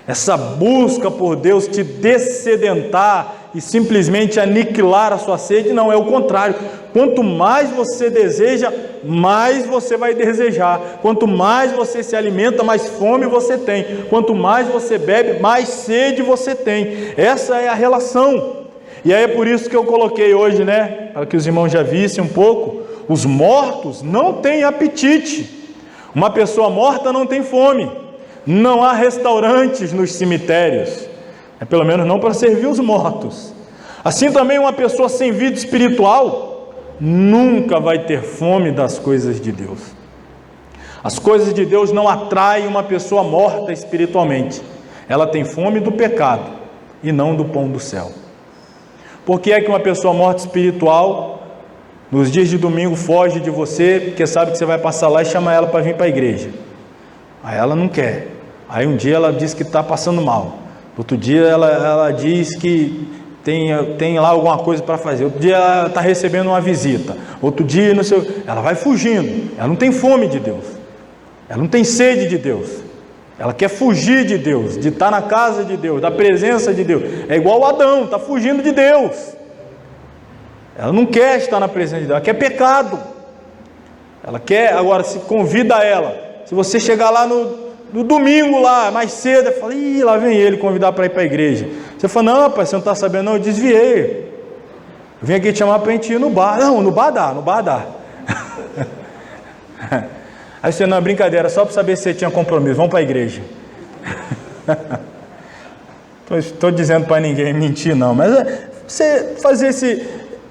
essa busca por Deus te dessedentar e simplesmente aniquilar a sua sede, não, é o contrário. Quanto mais você deseja, mais você vai desejar. Quanto mais você se alimenta, mais fome você tem. Quanto mais você bebe, mais sede você tem. Essa é a relação. E aí é por isso que eu coloquei hoje, para que os irmãos já vissem um pouco, os mortos não têm apetite. Uma pessoa morta não tem fome. Não há restaurantes nos cemitérios, pelo menos não para servir os mortos. Assim também uma pessoa sem vida espiritual nunca vai ter fome das coisas de Deus. As coisas de Deus não atraem uma pessoa morta espiritualmente. Ela tem fome do pecado e não do pão do céu. Por que é que uma pessoa morta espiritual nos dias de domingo foge de você, porque sabe que você vai passar lá e chama ela para vir para a igreja? Aí ela não quer. Aí um dia ela diz que está passando mal. Outro dia ela diz que tem lá alguma coisa para fazer. Outro dia ela está recebendo uma visita. Outro dia, não sei, ela vai fugindo. Ela não tem fome de Deus. Ela não tem sede de Deus. Ela quer fugir de Deus, de estar na casa de Deus, da presença de Deus. É igual o Adão, está fugindo de Deus. Ela não quer estar na presença de Deus, ela quer pecado. Ela quer, agora, se convida ela. Se você chegar lá no domingo, lá mais cedo, e fala: ih, lá vem ele convidar para ir para a igreja. Você fala: não, rapaz, você não está sabendo, não, eu desviei. Eu vim aqui te chamar para a gente ir no bar. Não, no bar dá. Aí você: não, é brincadeira, só para saber se você tinha compromisso, vamos para a igreja. Estou dizendo para ninguém mentir, não, mas você fazer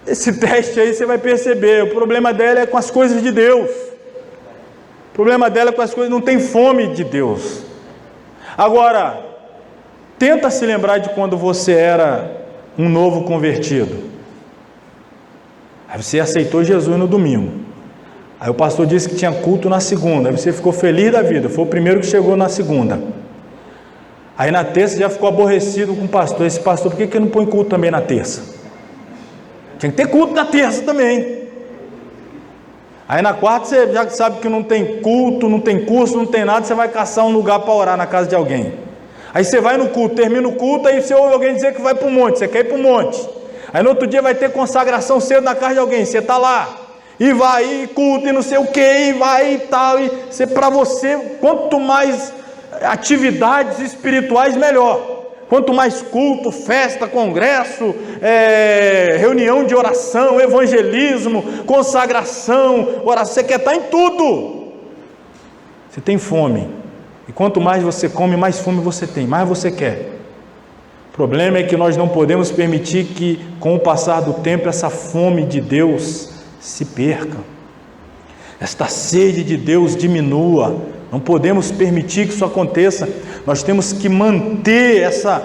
esse teste aí, você vai perceber. O problema dela é com as coisas de Deus. O problema dela é com as coisas, não tem fome de Deus. Agora, tenta se lembrar de quando você era um novo convertido. Aí você aceitou Jesus no domingo. Aí o pastor disse que tinha culto na segunda. Aí você ficou feliz da vida, foi o primeiro que chegou na segunda. Aí na terça já ficou aborrecido com o pastor. Esse pastor, por que não põe culto também na terça? Tinha que ter culto na terça também. Aí na quarta você já sabe que não tem culto, não tem curso, não tem nada, você vai caçar um lugar para orar na casa de alguém. Aí você vai no culto, termina o culto, aí você ouve alguém dizer que vai para o monte, você quer ir para o monte. Aí no outro dia vai ter consagração cedo na casa de alguém, você está lá, e vai, e culto, e não sei o que, e vai e tal, e para você, quanto mais atividades espirituais, melhor. Quanto mais culto, festa, congresso, reunião de oração, evangelismo, consagração, oração, você quer estar em tudo. Você tem fome. E quanto mais você come, mais fome você tem, mais você quer. O problema é que nós não podemos permitir que, com o passar do tempo, essa fome de Deus se perca. Esta sede de Deus diminua. Não podemos permitir que isso aconteça. Nós temos que manter essa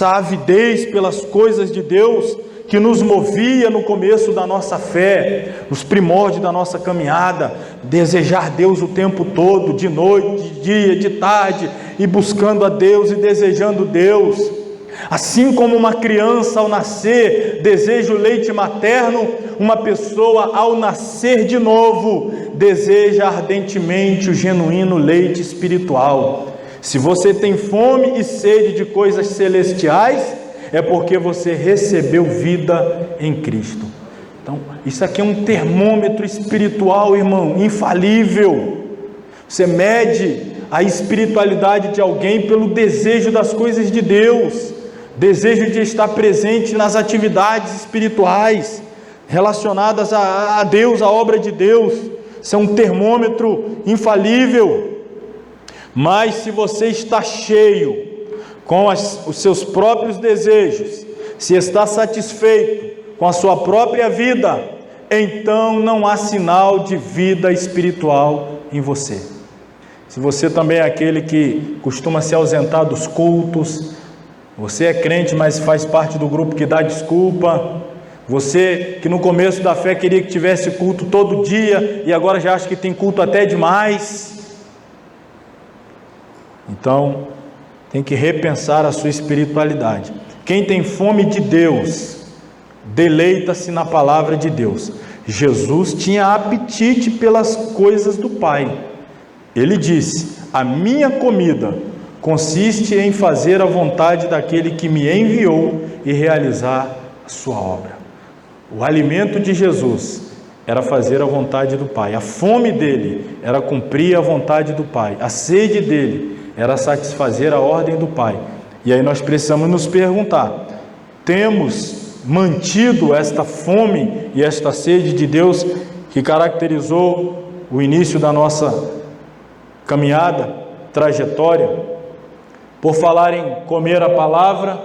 avidez pelas coisas de Deus que nos movia no começo da nossa fé, nos primórdios da nossa caminhada, desejar Deus o tempo todo, de noite, de dia, de tarde, e buscando a Deus e desejando Deus. Assim como uma criança ao nascer deseja o leite materno, uma pessoa ao nascer de novo deseja ardentemente o genuíno leite espiritual. Se você tem fome e sede de coisas celestiais, é porque você recebeu vida em Cristo. Então, isso aqui é um termômetro espiritual, irmão, infalível. Você mede a espiritualidade de alguém pelo desejo das coisas de Deus, desejo de estar presente nas atividades espirituais relacionadas a Deus, a obra de Deus. Isso é um termômetro infalível. Mas se você está cheio com os seus próprios desejos, se está satisfeito com a sua própria vida, então não há sinal de vida espiritual em você. Se você também é aquele que costuma se ausentar dos cultos, você é crente, mas faz parte do grupo que dá desculpa, você que no começo da fé queria que tivesse culto todo dia e agora já acha que tem culto até demais, então tem que repensar a sua espiritualidade. Quem tem fome de Deus, deleita-se na palavra de Deus. Jesus tinha apetite pelas coisas do Pai. Ele disse: a minha comida consiste em fazer a vontade daquele que me enviou e realizar a sua obra. O alimento de Jesus era fazer a vontade do Pai. A fome dele era cumprir a vontade do Pai. A sede dele era satisfazer a ordem do Pai. E aí nós precisamos nos perguntar: temos mantido esta fome e esta sede de Deus que caracterizou o início da nossa caminhada, trajetória? Por falar em comer a palavra,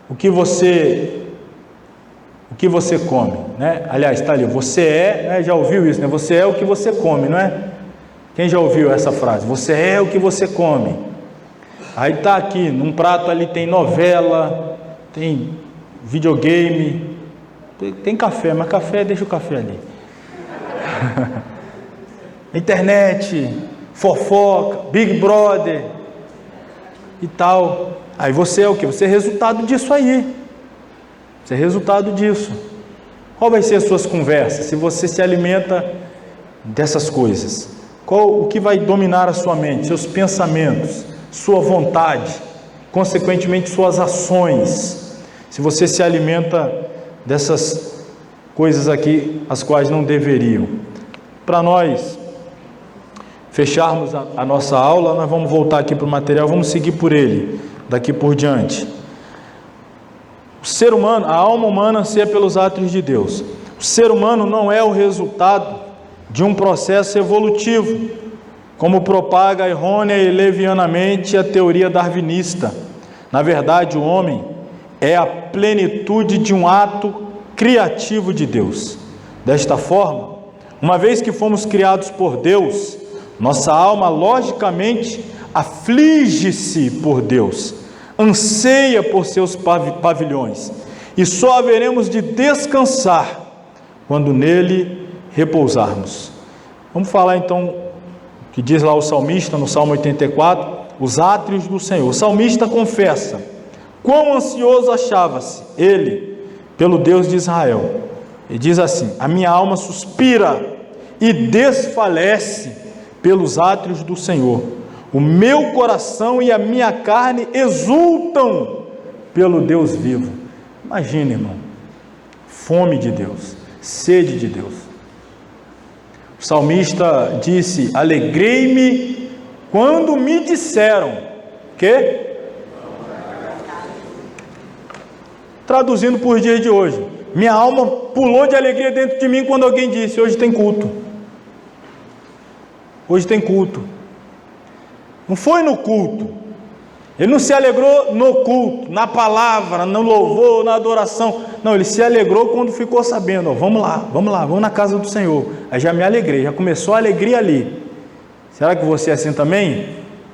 o que você come, né? Aliás, está ali, você é, né? Já ouviu isso, né? Você é o que você come, não é? Quem já ouviu essa frase? Você é o que você come. Aí está aqui, num prato ali tem novela, tem videogame, tem café, mas café, deixa o café ali. Internet, fofoca, Big Brother e tal. Aí você é o que? Você é resultado disso aí. Você é resultado disso. Qual vai ser as suas conversas se você se alimenta dessas coisas? O que vai dominar a sua mente? Seus pensamentos, sua vontade, consequentemente suas ações. Se você se alimenta dessas coisas aqui, as quais não deveriam. Para nós fecharmos a nossa aula, nós vamos voltar aqui para o material, vamos seguir por ele, daqui por diante. O ser humano, a alma humana anseia pelos átrios de Deus. O ser humano não é o resultado de um processo evolutivo, como propaga errônea e levianamente a teoria darwinista. Na verdade, o homem é a plenitude de um ato criativo de Deus. Desta forma, uma vez que fomos criados por Deus, nossa alma logicamente aflige-se por Deus, anseia por seus pavilhões, e só haveremos de descansar quando nele repousarmos. Vamos falar então o que diz lá o salmista no Salmo 84, os átrios do Senhor. O salmista confessa quão ansioso achava-se ele pelo Deus de Israel. Ele diz assim: a minha alma suspira e desfalece pelos átrios do Senhor. O meu coração e a minha carne exultam pelo Deus vivo. Imagine, irmão, fome de Deus, sede de Deus. O salmista disse: alegrei-me quando me disseram que? Traduzindo por dia de hoje, minha alma pulou de alegria dentro de mim quando alguém disse: hoje tem culto. Hoje tem culto. Não foi no culto. Ele não se alegrou no culto, na palavra, no louvor, na adoração. Não, ele se alegrou quando ficou sabendo: ó, vamos lá, vamos na casa do Senhor. Aí já me alegrei, já começou a alegria ali. Será que você é assim também?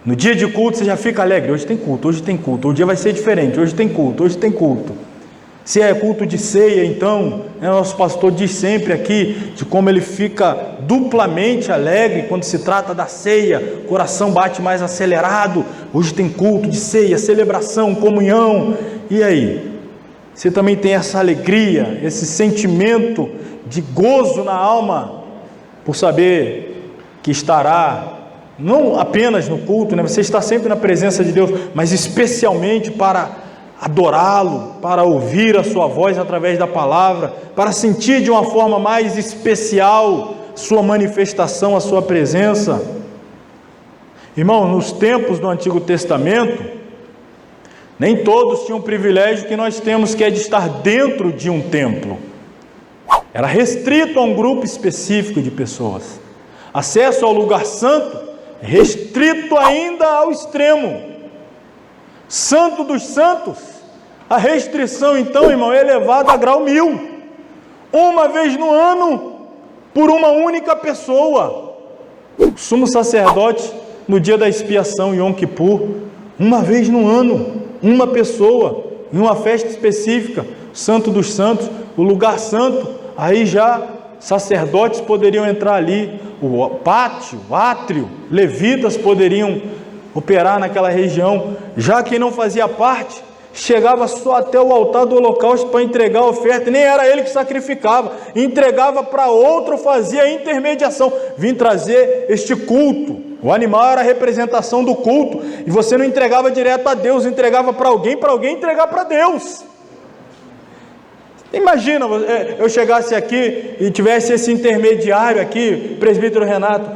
No dia de culto você já fica alegre: hoje tem culto, hoje tem culto, o dia vai ser diferente, hoje tem culto, hoje tem culto. Se é culto de ceia, então, nosso pastor diz sempre aqui de como ele fica duplamente alegre quando se trata da ceia, o coração bate mais acelerado. Hoje tem culto de ceia, celebração, comunhão, E aí? Você também tem essa alegria, esse sentimento de gozo na alma, por saber que estará, não apenas no culto, né? Você está sempre na presença de Deus, mas especialmente para adorá-lo, para ouvir a sua voz através da palavra, para sentir de uma forma mais especial sua manifestação, a sua presença. Irmão, nos tempos do Antigo Testamento, nem todos tinham o privilégio que nós temos, que é de estar dentro de um templo. Era restrito a um grupo específico de pessoas. Acesso ao lugar santo, restrito ainda ao extremo. Santo dos santos, a restrição então, irmão, é elevada a grau 1000. Uma vez no ano, por uma única pessoa. O sumo sacerdote, no dia da expiação, Yom Kippur, uma vez no ano, uma pessoa, em uma festa específica, Santo dos Santos, o lugar santo, aí já sacerdotes poderiam entrar ali, o pátio, o átrio, levitas poderiam operar naquela região, já quem não fazia parte, chegava só até o altar do holocausto para entregar a oferta, nem era ele que sacrificava, entregava para outro, fazia a intermediação, vim trazer este culto. O animal era a representação do culto, e você não entregava direto a Deus, entregava para alguém entregar para Deus. Imagina, eu chegasse aqui e tivesse esse intermediário aqui, presbítero Renato,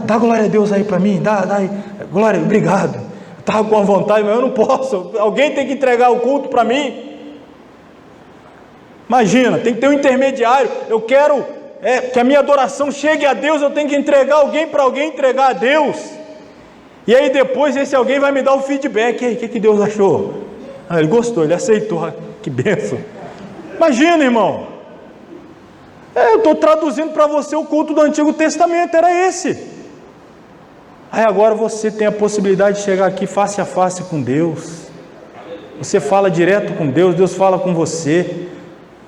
dá glória a Deus aí para mim, dá aí, glória, obrigado, estava com vontade, mas eu não posso, alguém tem que entregar o culto para mim. Imagina, tem que ter um intermediário, eu quero que a minha adoração chegue a Deus, eu tenho que entregar alguém para alguém entregar a Deus, e aí depois esse alguém vai me dar o feedback. E aí, o que Deus achou? Ele gostou, ele aceitou, que bênção. Imagina, irmão, eu estou traduzindo para você o culto do Antigo Testamento, era esse. Aí agora você tem a possibilidade de chegar aqui face a face com Deus, você fala direto com Deus, Deus fala com você,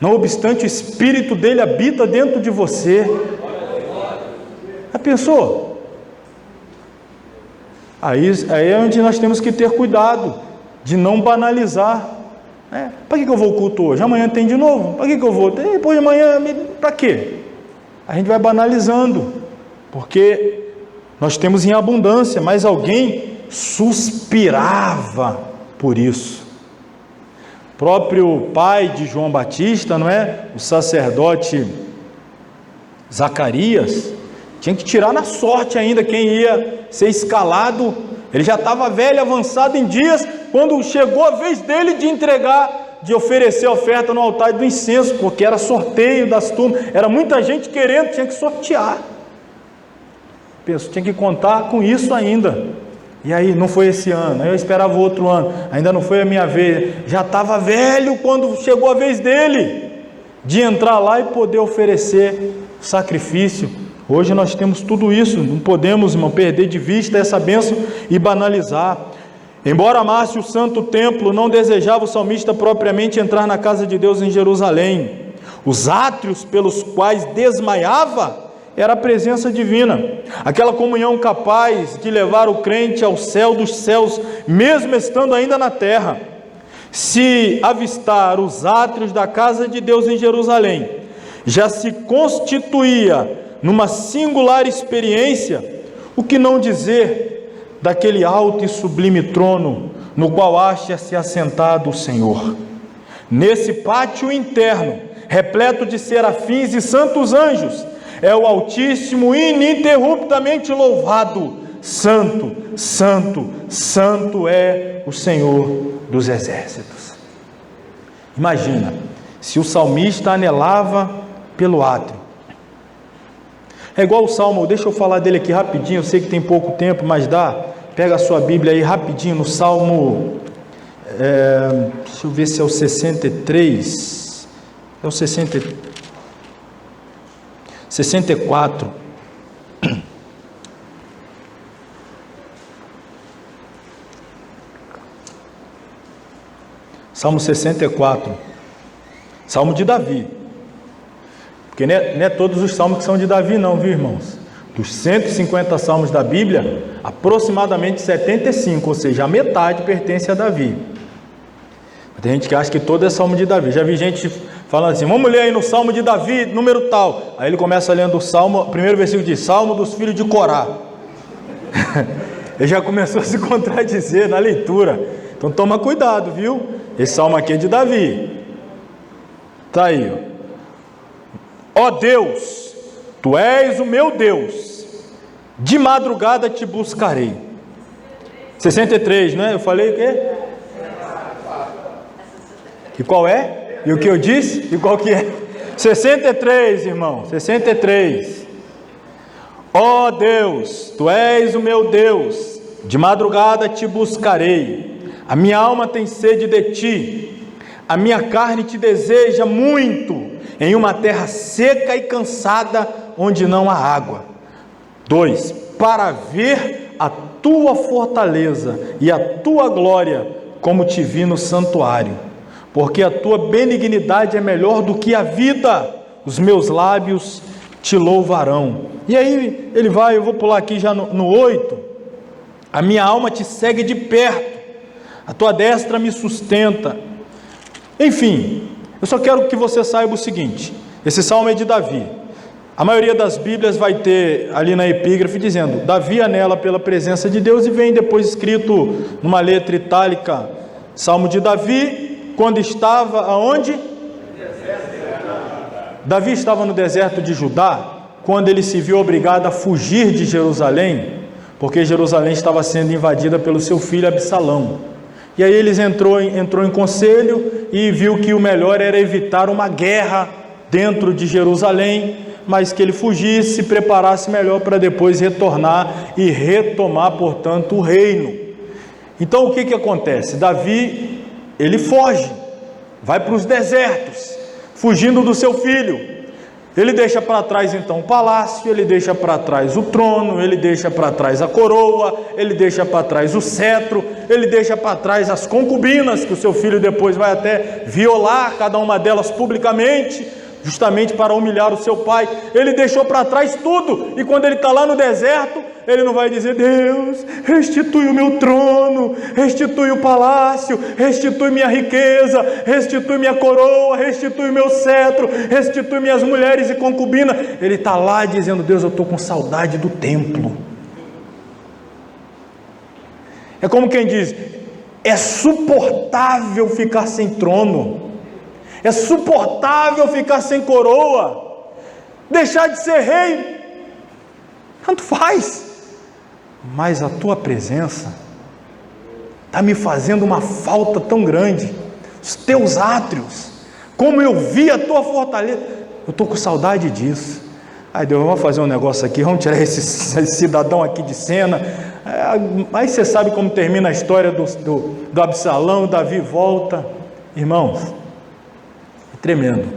não obstante o Espírito dele habita dentro de você. Já pensou? Aí é onde nós temos que ter cuidado, de não banalizar. Para que eu vou ao culto hoje? Amanhã tem de novo. Para que eu vou? Depois de amanhã, para quê? A gente vai banalizando, porque nós temos em abundância, mas alguém suspirava por isso. O próprio pai de João Batista, não é? O sacerdote Zacarias, tinha que tirar na sorte ainda quem ia ser escalado. Ele já estava velho, avançado em dias, quando chegou a vez dele de entregar, de oferecer a oferta no altar do incenso, porque era sorteio das turmas, era muita gente querendo, tinha que sortear. Penso, tinha que contar com isso ainda. E aí, não foi esse ano, aí eu esperava outro ano, ainda não foi a minha vez, já estava velho quando chegou a vez dele, de entrar lá e poder oferecer sacrifício. Hoje nós temos tudo isso, não podemos, irmão, perder de vista essa bênção e banalizar. Embora amasse o santo templo, não desejava o salmista propriamente entrar na casa de Deus em Jerusalém. Os átrios pelos quais desmaiava era a presença divina, aquela comunhão capaz de levar o crente ao céu dos céus, mesmo estando ainda na terra. Se avistar os átrios da casa de Deus em Jerusalém, já se constituía numa singular experiência, o que não dizer daquele alto e sublime trono no qual acha-se assentado o Senhor. Nesse pátio interno, repleto de serafins e santos anjos, é o Altíssimo ininterruptamente louvado. Santo, santo, santo é o Senhor dos exércitos. Imagina, se o salmista anelava pelo átrio. É igual o Salmo, deixa eu falar dele aqui rapidinho, eu sei que tem pouco tempo, mas dá. Pega a sua Bíblia aí rapidinho, no Salmo, deixa eu ver se é o 63, é o 64. Salmo 64, Salmo de Davi, porque não é todos os salmos que são de Davi não, viu, irmãos? Dos 150 salmos da Bíblia, aproximadamente 75, ou seja, a metade pertence a Davi. Tem gente que acha que todo é Salmo de Davi. Já vi gente falando assim, vamos ler aí no Salmo de Davi, número tal. Aí ele começa lendo o Salmo, o primeiro versículo diz, Salmo dos filhos de Corá. Ele já começou a se contradizer na leitura. Então toma cuidado, viu? Esse Salmo aqui é de Davi. Tá aí, ó Deus, Tu és o meu Deus, de madrugada te buscarei. 63, né? Eu falei o quê? E qual é? E o que eu disse? E qual que é? 63, irmão, 63. Ó Deus, Tu és o meu Deus, de madrugada te buscarei. A minha alma tem sede de Ti, a minha carne te deseja muito, em uma terra seca e cansada, onde não há água. 2. Para ver a Tua fortaleza e a Tua glória, como te vi no santuário. Porque a Tua benignidade é melhor do que a vida, os meus lábios te louvarão. E aí ele vai, eu vou pular aqui já no 8, a minha alma te segue de perto, a Tua destra me sustenta. Enfim, eu só quero que você saiba o seguinte, esse salmo é de Davi. A maioria das Bíblias vai ter ali na epígrafe dizendo, Davi anela pela presença de Deus, e vem depois escrito numa letra itálica, Salmo de Davi, quando estava aonde? Davi estava no deserto de Judá, quando ele se viu obrigado a fugir de Jerusalém, porque Jerusalém estava sendo invadida pelo seu filho Absalão. E aí ele entrou em conselho e viu que o melhor era evitar uma guerra dentro de Jerusalém, mas que ele fugisse, se preparasse melhor para depois retornar e retomar, portanto, o reino. Então o que acontece? Davi, ele foge, vai para os desertos, fugindo do seu filho. Ele deixa para trás então o palácio, ele deixa para trás o trono, ele deixa para trás a coroa, ele deixa para trás o cetro, ele deixa para trás as concubinas, que o seu filho depois vai até violar, cada uma delas publicamente, justamente para humilhar o seu pai. Ele deixou para trás tudo, e quando ele está lá no deserto, ele não vai dizer, Deus, restitui o meu trono, restitui o palácio, restitui minha riqueza, restitui minha coroa, restitui meu cetro, restitui minhas mulheres e concubinas. Ele está lá dizendo, Deus, eu estou com saudade do templo. É como quem diz, é suportável ficar sem trono, é suportável ficar sem coroa, deixar de ser rei, tanto faz, mas a Tua presença está me fazendo uma falta tão grande, os Teus átrios, como eu vi a Tua fortaleza, eu estou com saudade disso. Aí Deus, vamos fazer um negócio aqui, vamos tirar esse cidadão aqui de cena. Aí você sabe como termina a história do Absalão, Davi volta. Irmãos, é tremendo.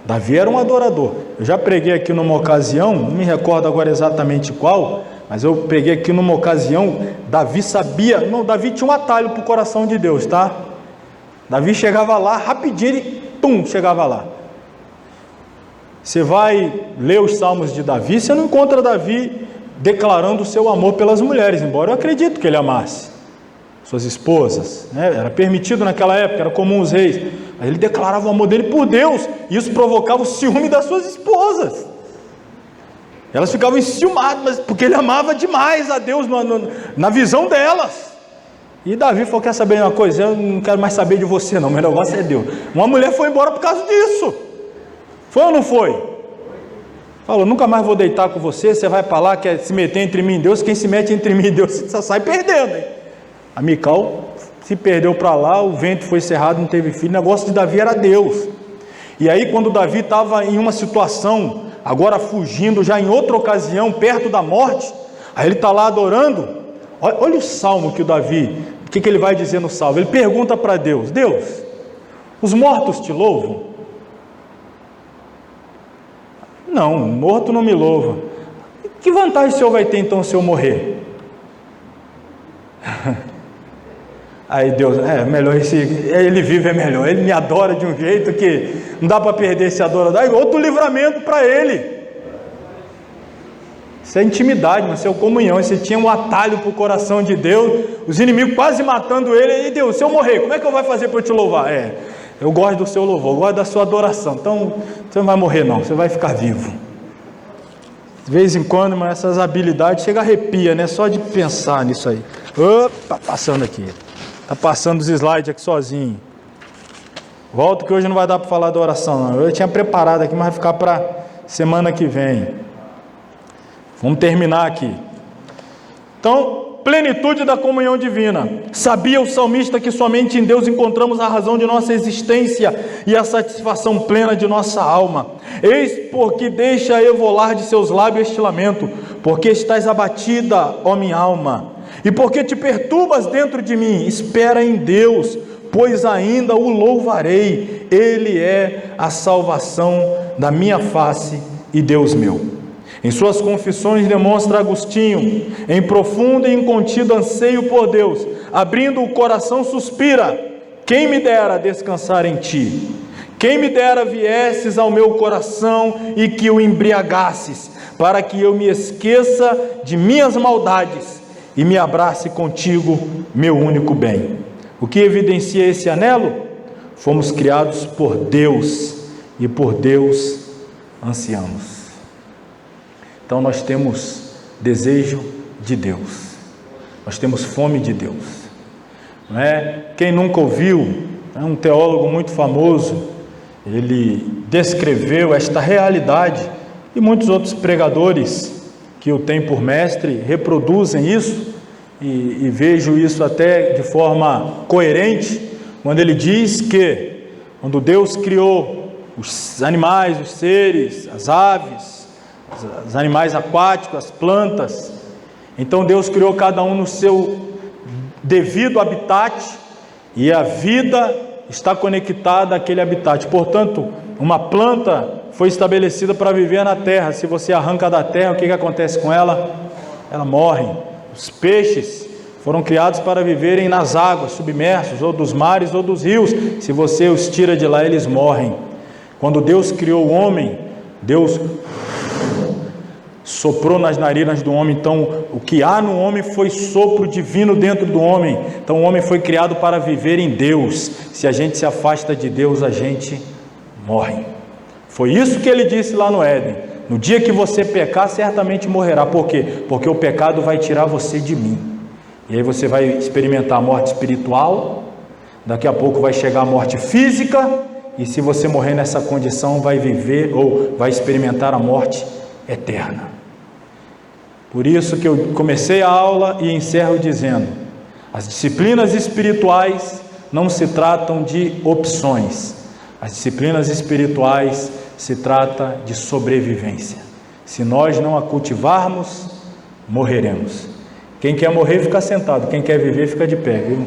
Davi era um adorador. Eu já preguei aqui numa ocasião, não me recordo agora exatamente qual, mas eu preguei aqui numa ocasião, Davi tinha um atalho para o coração de Deus, tá? Davi chegava lá, rapidinho ele, chegava lá. Você vai ler os salmos de Davi, você não encontra Davi declarando o seu amor pelas mulheres, embora eu acredito que ele amasse suas esposas, né? Era permitido naquela época, era comum os reis, mas ele declarava o amor dele por Deus, e isso provocava o ciúme das suas esposas. Elas ficavam enciumadas, mas porque ele amava demais a Deus na visão delas. E Davi falou, quer saber de uma coisa? Eu não quero mais saber de você não, meu negócio é Deus. Uma mulher foi embora por causa disso. Foi ou não foi? Falou, nunca mais vou deitar com você, você vai para lá, quer se meter entre mim e Deus, quem se mete entre mim e Deus, você sai perdendo, hein? A Mical se perdeu para lá, o vento foi cerrado, não teve filho, o negócio de Davi era Deus. E aí quando Davi estava em uma situação, agora fugindo, já em outra ocasião, perto da morte, aí ele está lá adorando, olha o salmo que o Davi, o que ele vai dizer no salmo? Ele pergunta para Deus, Deus, os mortos te louvam? Não, morto não me louva. Que vantagem o senhor vai ter então se eu morrer? Aí Deus, melhor ele vive é melhor, ele me adora de um jeito que não dá para perder esse adorador, outro livramento para ele. Isso é intimidade, mas isso é comunhão. Você tinha um atalho para o coração de Deus, os inimigos quase matando ele. E Deus, se eu morrer, como é que eu vou fazer para eu te louvar? Eu gosto do seu louvor, eu gosto da sua adoração. Então, você não vai morrer não, você vai ficar vivo. De vez em quando, mas essas habilidades chega a arrepia, né? Só de pensar nisso aí. Opa, passando aqui. Tá passando os slides aqui sozinho. Volto que hoje não vai dar para falar da oração não. Eu tinha preparado aqui, mas vai ficar para semana que vem. Vamos terminar aqui. Então, plenitude da comunhão divina. Sabia o salmista que somente em Deus encontramos a razão de nossa existência e a satisfação plena de nossa alma. Eis porque deixa evolar de seus lábios este lamento, porque estás abatida, ó minha alma, e porque te perturbas dentro de mim. Espera em Deus, pois ainda o louvarei. Ele é a salvação da minha face e Deus meu. Em suas confissões demonstra Agostinho, em profundo e incontido anseio por Deus, abrindo o coração suspira: quem me dera descansar em ti, quem me dera viesses ao meu coração e que o embriagasses, para que eu me esqueça de minhas maldades e me abrace contigo, meu único bem. O que evidencia esse anelo? Fomos criados por Deus e por Deus ansiamos. Então nós temos desejo de Deus, nós temos fome de Deus, não é? Quem nunca ouviu, um teólogo muito famoso, ele descreveu esta realidade, e muitos outros pregadores que o têm por mestre reproduzem isso, e vejo isso até de forma coerente, quando ele diz que quando Deus criou os animais, os seres, as aves, os animais aquáticos, as plantas, então Deus criou cada um no seu devido habitat, e a vida está conectada àquele habitat. Portanto, uma planta foi estabelecida para viver na terra. Se você arranca da terra, o que acontece com ela? Ela morre. Os peixes foram criados para viverem nas águas, submersos, ou dos mares ou dos rios. Se você os tira de lá, eles morrem. Quando Deus criou o homem, Deus soprou nas narinas do homem. Então o que há no homem foi sopro divino dentro do homem. Então o homem foi criado para viver em Deus. Se a gente se afasta de Deus, a gente morre. Foi isso que ele disse lá no Éden: no dia que você pecar, certamente morrerá. Por quê? Porque o pecado vai tirar você de mim, e aí você vai experimentar a morte espiritual, daqui a pouco vai chegar a morte física, e se você morrer nessa condição, vai viver ou vai experimentar a morte eterna. Por isso que eu comecei a aula e encerro dizendo: as disciplinas espirituais não se tratam de opções, as disciplinas espirituais se trata de sobrevivência. Se nós não a cultivarmos, morreremos. Quem quer morrer fica sentado, quem quer viver fica de pé, viu?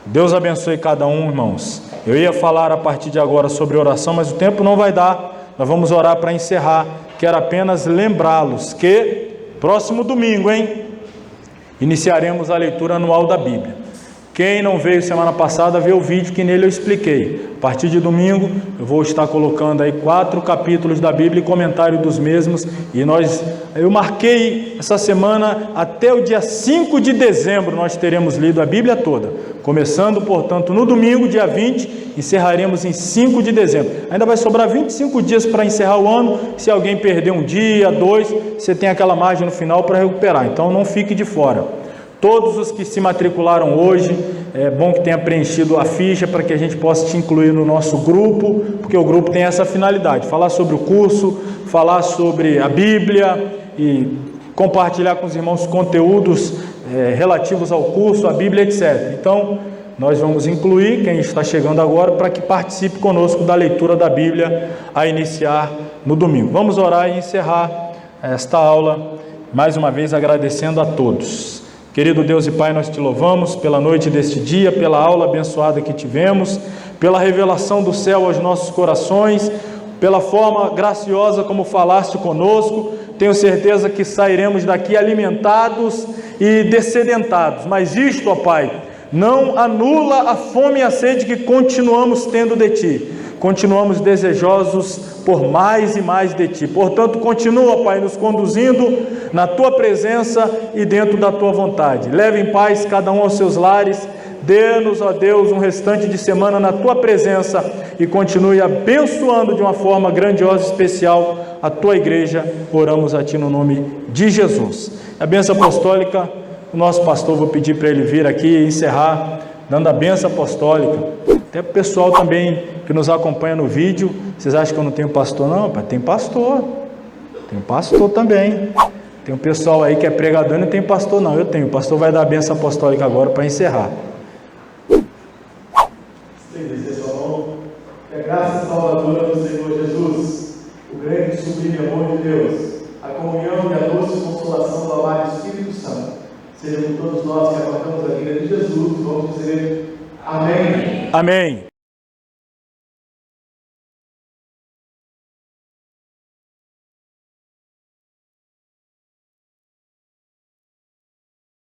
Deus abençoe cada um, irmãos. Eu ia falar a partir de agora sobre oração, mas o tempo não vai dar. Nós vamos orar para encerrar. Quero apenas lembrá-los que próximo domingo, iniciaremos a leitura anual da Bíblia. Quem não veio semana passada, vê o vídeo que nele eu expliquei. A partir de domingo, eu vou estar colocando aí 4 capítulos da Bíblia e comentário dos mesmos. E eu marquei essa semana até o dia 5 de dezembro, nós teremos lido a Bíblia toda. Começando, portanto, no domingo, dia 20, encerraremos em 5 de dezembro. Ainda vai sobrar 25 dias para encerrar o ano. Se alguém perder um dia, 2, você tem aquela margem no final para recuperar. Então não fique de fora. Todos os que se matricularam hoje, é bom que tenha preenchido a ficha para que a gente possa te incluir no nosso grupo, porque o grupo tem essa finalidade: falar sobre o curso, falar sobre a Bíblia e compartilhar com os irmãos conteúdos relativos ao curso, à Bíblia, etc. Então, nós vamos incluir quem está chegando agora para que participe conosco da leitura da Bíblia a iniciar no domingo. Vamos orar e encerrar esta aula, mais uma vez agradecendo a todos. Querido Deus e Pai, nós te louvamos pela noite deste dia, pela aula abençoada que tivemos, pela revelação do céu aos nossos corações, pela forma graciosa como falaste conosco. Tenho certeza que sairemos daqui alimentados e dessedentados, mas isto, ó Pai, não anula a fome e a sede que continuamos tendo de Ti. continuamos desejosos por mais e mais de Ti. Portanto, continua, Pai, nos conduzindo na Tua presença e dentro da Tua vontade. Leve em paz cada um aos seus lares. Dê-nos, ó Deus, um restante de semana na Tua presença e continue abençoando de uma forma grandiosa e especial a Tua igreja. Oramos a Ti no nome de Jesus. A bênção apostólica, o nosso pastor, vou pedir para ele vir aqui e encerrar, dando a bênção apostólica. Até o pessoal também que nos acompanha no vídeo, vocês acham que eu não tenho pastor? Não, pai, tem pastor também. Tem um pessoal aí que é pregador e não tem pastor não, eu tenho. O pastor vai dar a bênção apostólica agora para encerrar. Que a graça salvadora do Senhor Jesus, o grande e sublime amor de Deus, a comunhão e a doce consolação do amado Espírito Santo, seja com todos nós que acatamos a vida de Jesus, vamos dizer amém. Amém.